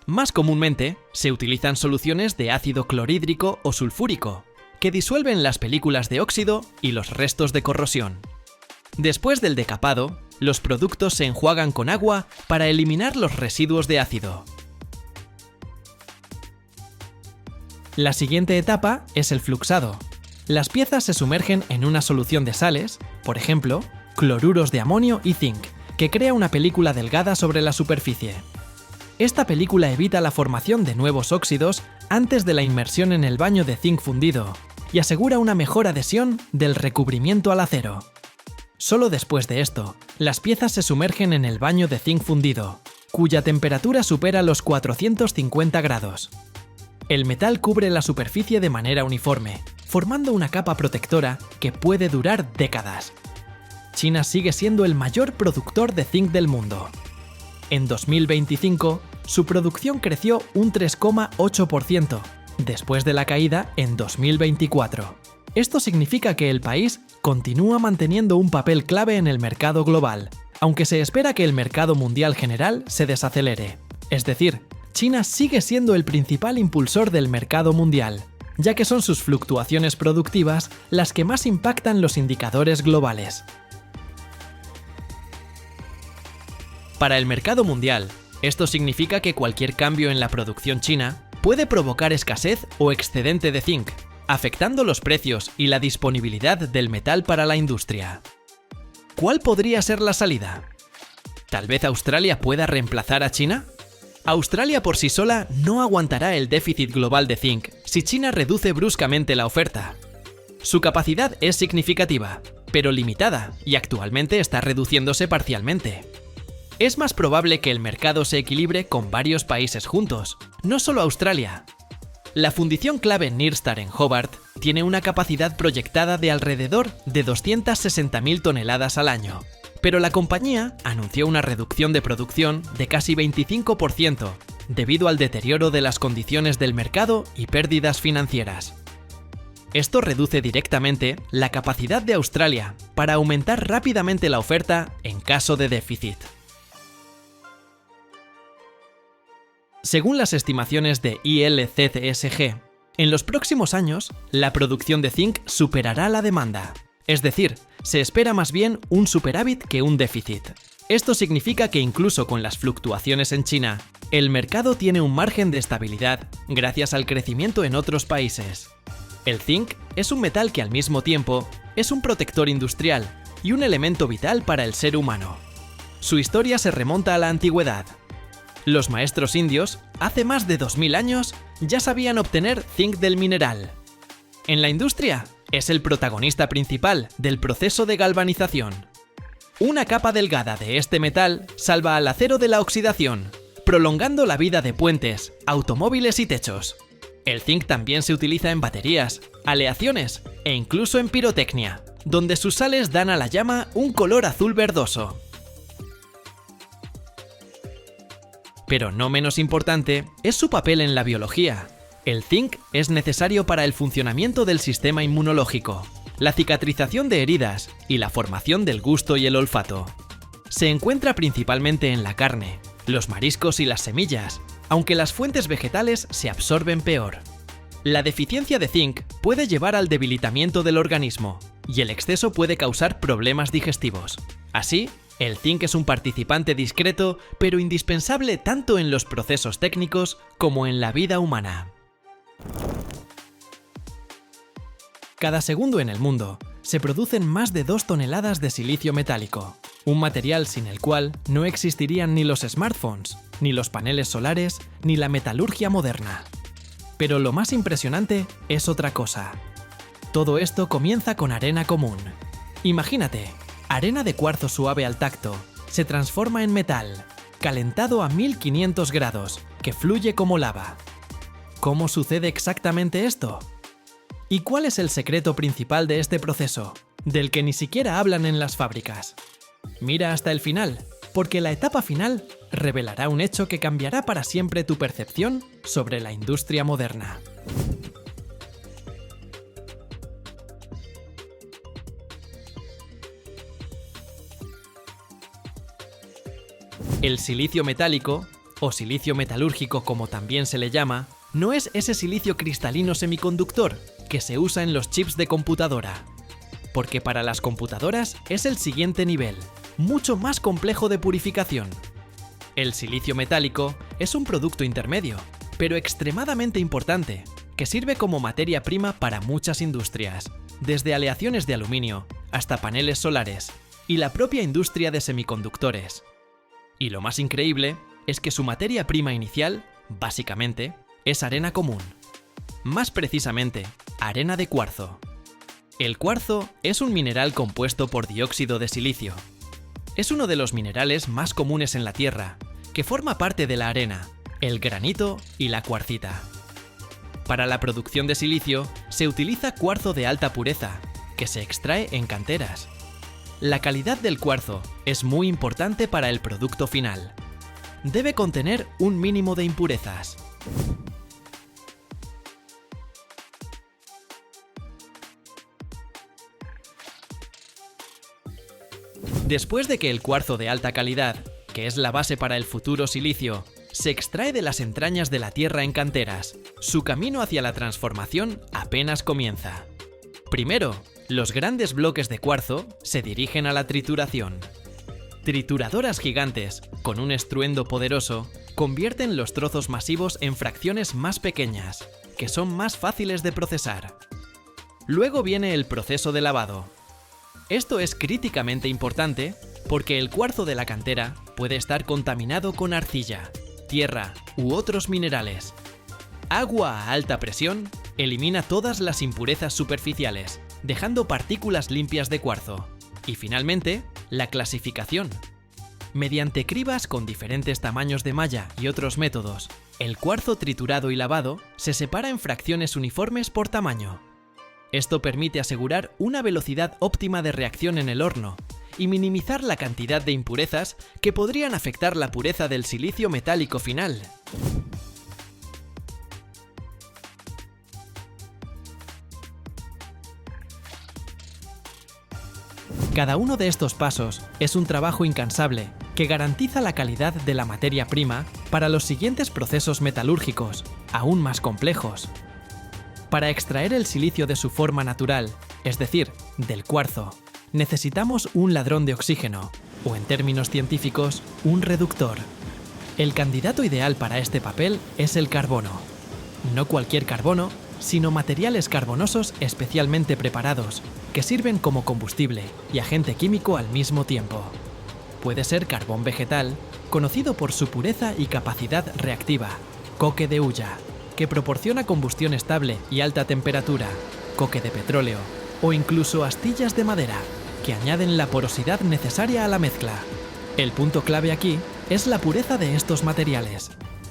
Más comúnmente, se utilizan soluciones de ácido clorhídrico o sulfúrico, que disuelven las películas de óxido y los restos de corrosión. Después del decapado, los productos se enjuagan con agua para eliminar los residuos de ácido. La siguiente etapa es el fluxado. Las piezas se sumergen en una solución de sales, por ejemplo, cloruros de amonio y zinc, que crea una película delgada sobre la superficie. Esta película evita la formación de nuevos óxidos antes de la inmersión en el baño de zinc fundido y asegura una mejor adhesión del recubrimiento al acero. Solo después de esto, las piezas se sumergen en el baño de zinc fundido, cuya temperatura supera los 450 grados. El metal cubre la superficie de manera uniforme, formando una capa protectora que puede durar décadas. China sigue siendo el mayor productor de zinc del mundo. En 2025, su producción creció un 3,8%, después de la caída en 2024. Esto significa que el país continúa manteniendo un papel clave en el mercado global, aunque se espera que el mercado mundial general se desacelere. Es decir, China sigue siendo el principal impulsor del mercado mundial, ya que son sus fluctuaciones productivas las que más impactan los indicadores globales. Para el mercado mundial, esto significa que cualquier cambio en la producción china puede provocar escasez o excedente de zinc, afectando los precios y la disponibilidad del metal para la industria. ¿Cuál podría ser la salida? ¿Tal vez Australia pueda reemplazar a China? Australia por sí sola no aguantará el déficit global de zinc si China reduce bruscamente la oferta. Su capacidad es significativa, pero limitada, y actualmente está reduciéndose parcialmente. Es más probable que el mercado se equilibre con varios países juntos, no solo Australia. La fundición clave Nyrstar en Hobart tiene una capacidad proyectada de alrededor de 260.000 toneladas al año, pero la compañía anunció una reducción de producción de casi 25% debido al deterioro de las condiciones del mercado y pérdidas financieras. Esto reduce directamente la capacidad de Australia para aumentar rápidamente la oferta en caso de déficit. Según las estimaciones de ILCCSG, en los próximos años, la producción de zinc superará la demanda. Es decir, se espera más bien un superávit que un déficit. Esto significa que incluso con las fluctuaciones en China, el mercado tiene un margen de estabilidad gracias al crecimiento en otros países. El zinc es un metal que al mismo tiempo es un protector industrial y un elemento vital para el ser humano. Su historia se remonta a la antigüedad. Los maestros indios, hace más de 2000 años, ya sabían obtener zinc del mineral. En la industria, es el protagonista principal del proceso de galvanización. Una capa delgada de este metal salva al acero de la oxidación, prolongando la vida de puentes, automóviles y techos. El zinc también se utiliza en baterías, aleaciones e incluso en pirotecnia, donde sus sales dan a la llama un color azul verdoso. Pero no menos importante es su papel en la biología. El zinc es necesario para el funcionamiento del sistema inmunológico, la cicatrización de heridas y la formación del gusto y el olfato. Se encuentra principalmente en la carne, los mariscos y las semillas, aunque las fuentes vegetales se absorben peor. La deficiencia de zinc puede llevar al debilitamiento del organismo y el exceso puede causar problemas digestivos. Así, el zinc es un participante discreto pero indispensable tanto en los procesos técnicos como en la vida humana. Cada segundo en el mundo se producen más de 2 toneladas de silicio metálico, un material sin el cual no existirían ni los smartphones, ni los paneles solares, ni la metalurgia moderna. Pero lo más impresionante es otra cosa. Todo esto comienza con arena común. Imagínate, arena de cuarzo suave al tacto, se transforma en metal, calentado a 1500 grados, que fluye como lava. ¿Cómo sucede exactamente esto? ¿Y cuál es el secreto principal de este proceso, del que ni siquiera hablan en las fábricas? Mira hasta el final, porque la etapa final revelará un hecho que cambiará para siempre tu percepción sobre la industria moderna. El silicio metálico, o silicio metalúrgico como también se le llama, no es ese silicio cristalino semiconductor que se usa en los chips de computadora. Porque para las computadoras es el siguiente nivel, mucho más complejo de purificación. El silicio metálico es un producto intermedio, pero extremadamente importante, que sirve como materia prima para muchas industrias, desde aleaciones de aluminio hasta paneles solares y la propia industria de semiconductores. Y lo más increíble es que su materia prima inicial, básicamente, es arena común. Más precisamente, arena de cuarzo. El cuarzo es un mineral compuesto por dióxido de silicio. Es uno de los minerales más comunes en la Tierra, que forma parte de la arena, el granito y la cuarcita. Para la producción de silicio se utiliza cuarzo de alta pureza, que se extrae en canteras. La calidad del cuarzo es muy importante para el producto final. Debe contener un mínimo de impurezas. Después de que el cuarzo de alta calidad, que es la base para el futuro silicio, se extrae de las entrañas de la Tierra en canteras, su camino hacia la transformación apenas comienza. Primero, los grandes bloques de cuarzo se dirigen a la trituración. Trituradoras gigantes, con un estruendo poderoso, convierten los trozos masivos en fracciones más pequeñas, que son más fáciles de procesar. Luego viene el proceso de lavado. Esto es críticamente importante porque el cuarzo de la cantera puede estar contaminado con arcilla, tierra u otros minerales. Agua a alta presión elimina todas las impurezas superficiales, dejando partículas limpias de cuarzo. Y finalmente, la clasificación. Mediante cribas con diferentes tamaños de malla y otros métodos, el cuarzo triturado y lavado se separa en fracciones uniformes por tamaño. Esto permite asegurar una velocidad óptima de reacción en el horno y minimizar la cantidad de impurezas que podrían afectar la pureza del silicio metálico final. Cada uno de estos pasos es un trabajo incansable que garantiza la calidad de la materia prima para los siguientes procesos metalúrgicos, aún más complejos. Para extraer el silicio de su forma natural, es decir, del cuarzo, necesitamos un ladrón de oxígeno, o en términos científicos, un reductor. El candidato ideal para este papel es el carbono. No cualquier carbono, sino materiales carbonosos especialmente preparados, que sirven como combustible y agente químico al mismo tiempo. Puede ser carbón vegetal, conocido por su pureza y capacidad reactiva, coque de hulla, que proporciona combustión estable y alta temperatura, coque de petróleo, o incluso astillas de madera, que añaden la porosidad necesaria a la mezcla. El punto clave aquí es la pureza de estos materiales.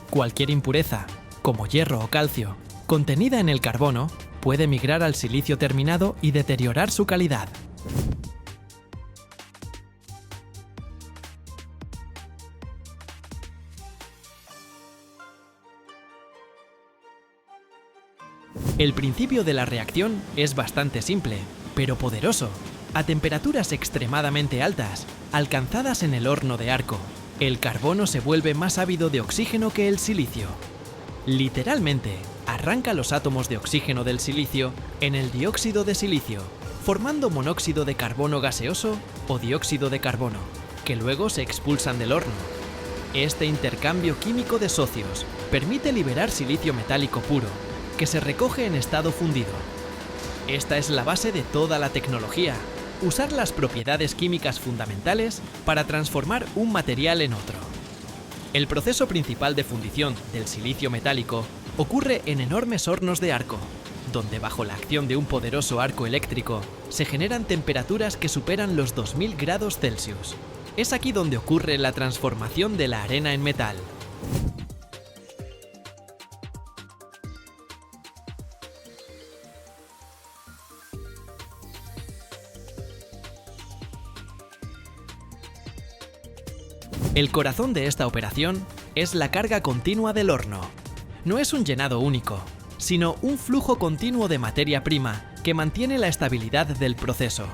Cualquier impureza, como hierro o calcio, contenida en el carbono, puede migrar al silicio terminado y deteriorar su calidad. El principio de la reacción es bastante simple, pero poderoso. A temperaturas extremadamente altas, alcanzadas en el horno de Arco, el carbono se vuelve más ávido de oxígeno que el silicio. Literalmente, arranca los átomos de oxígeno del silicio en el dióxido de silicio, formando monóxido de carbono gaseoso o dióxido de carbono, que luego se expulsan del horno. Este intercambio químico de socios permite liberar silicio metálico puro, que se recoge en estado fundido. Esta es la base de toda la tecnología, usar las propiedades químicas fundamentales para transformar un material en otro. El proceso principal de fundición del silicio metálico ocurre en enormes hornos de Arco, donde bajo la acción de un poderoso arco eléctrico se generan temperaturas que superan los 2000 grados Celsius. Es aquí donde ocurre la transformación de la arena en metal. El corazón de esta operación es la carga continua del horno. No es un llenado único, sino un flujo continuo de materia prima que mantiene la estabilidad del proceso.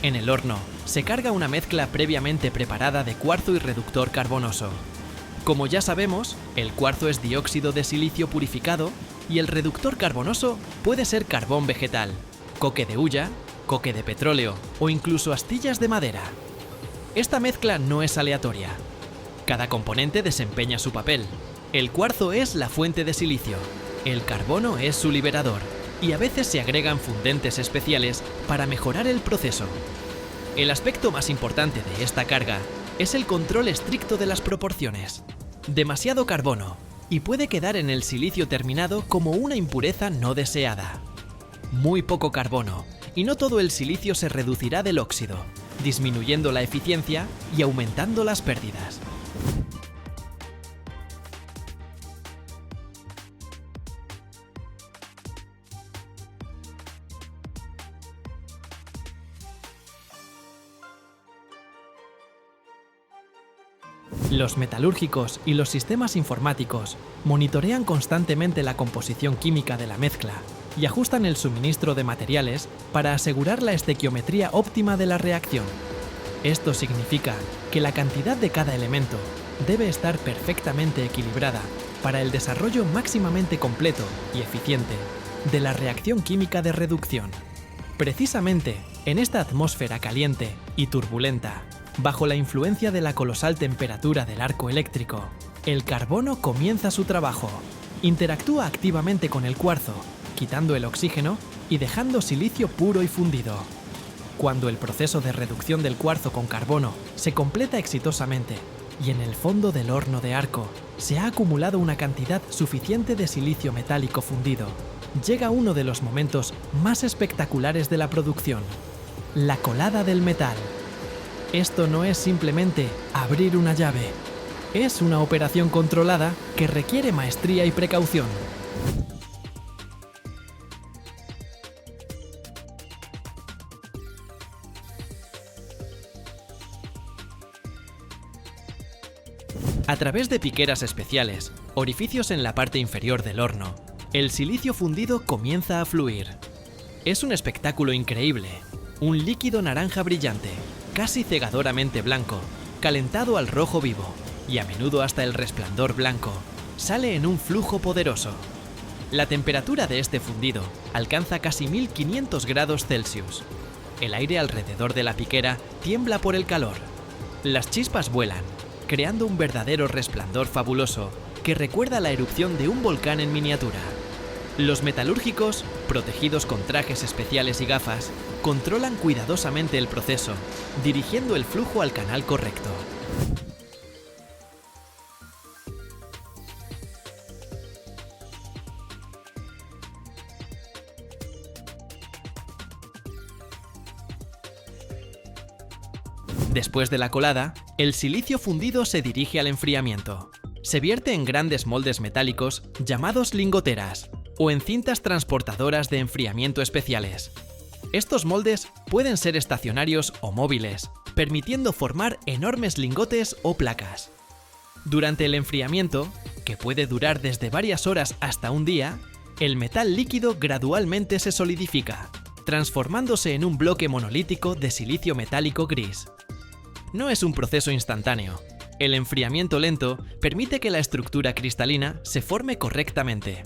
En el horno se carga una mezcla previamente preparada de cuarzo y reductor carbonoso. Como ya sabemos, el cuarzo es dióxido de silicio purificado y el reductor carbonoso puede ser carbón vegetal, coque de hulla, coque de petróleo o incluso astillas de madera. Esta mezcla no es aleatoria. Cada componente desempeña su papel. El cuarzo es la fuente de silicio, el carbono es su liberador, y a veces se agregan fundentes especiales para mejorar el proceso. El aspecto más importante de esta carga es el control estricto de las proporciones. Demasiado carbono, y puede quedar en el silicio terminado como una impureza no deseada. Muy poco carbono, y no todo el silicio se reducirá del óxido, disminuyendo la eficiencia y aumentando las pérdidas. Los metalúrgicos y los sistemas informáticos monitorean constantemente la composición química de la mezcla y ajustan el suministro de materiales para asegurar la estequiometría óptima de la reacción. Esto significa que la cantidad de cada elemento debe estar perfectamente equilibrada para el desarrollo máximamente completo y eficiente de la reacción química de reducción. Precisamente en esta atmósfera caliente y turbulenta, bajo la influencia de la colosal temperatura del arco eléctrico, el carbono comienza su trabajo. Interactúa activamente con el cuarzo, quitando el oxígeno y dejando silicio puro y fundido. Cuando el proceso de reducción del cuarzo con carbono se completa exitosamente y en el fondo del horno de Arco se ha acumulado una cantidad suficiente de silicio metálico fundido, llega uno de los momentos más espectaculares de la producción: la colada del metal. Esto no es simplemente abrir una llave, es una operación controlada que requiere maestría y precaución. A través de piqueras especiales, orificios en la parte inferior del horno, el silicio fundido comienza a fluir. Es un espectáculo increíble. un líquido naranja brillante, casi cegadoramente blanco, calentado al rojo vivo y a menudo hasta el resplandor blanco, sale en un flujo poderoso. La temperatura de este fundido alcanza casi 1500 grados Celsius. El aire alrededor de la piquera tiembla por el calor. Las chispas vuelan, creando un verdadero resplandor fabuloso que recuerda la erupción de un volcán en miniatura. Los metalúrgicos, protegidos con trajes especiales y gafas, controlan cuidadosamente el proceso, dirigiendo el flujo al canal correcto. Después de la colada, el silicio fundido se dirige al enfriamiento. Se vierte en grandes moldes metálicos llamados lingoteras o en cintas transportadoras de enfriamiento especiales. Estos moldes pueden ser estacionarios o móviles, permitiendo formar enormes lingotes o placas. Durante el enfriamiento, que puede durar desde varias horas hasta un día, el metal líquido gradualmente se solidifica, transformándose en un bloque monolítico de silicio metálico gris. No es un proceso instantáneo. El enfriamiento lento permite que la estructura cristalina se forme correctamente.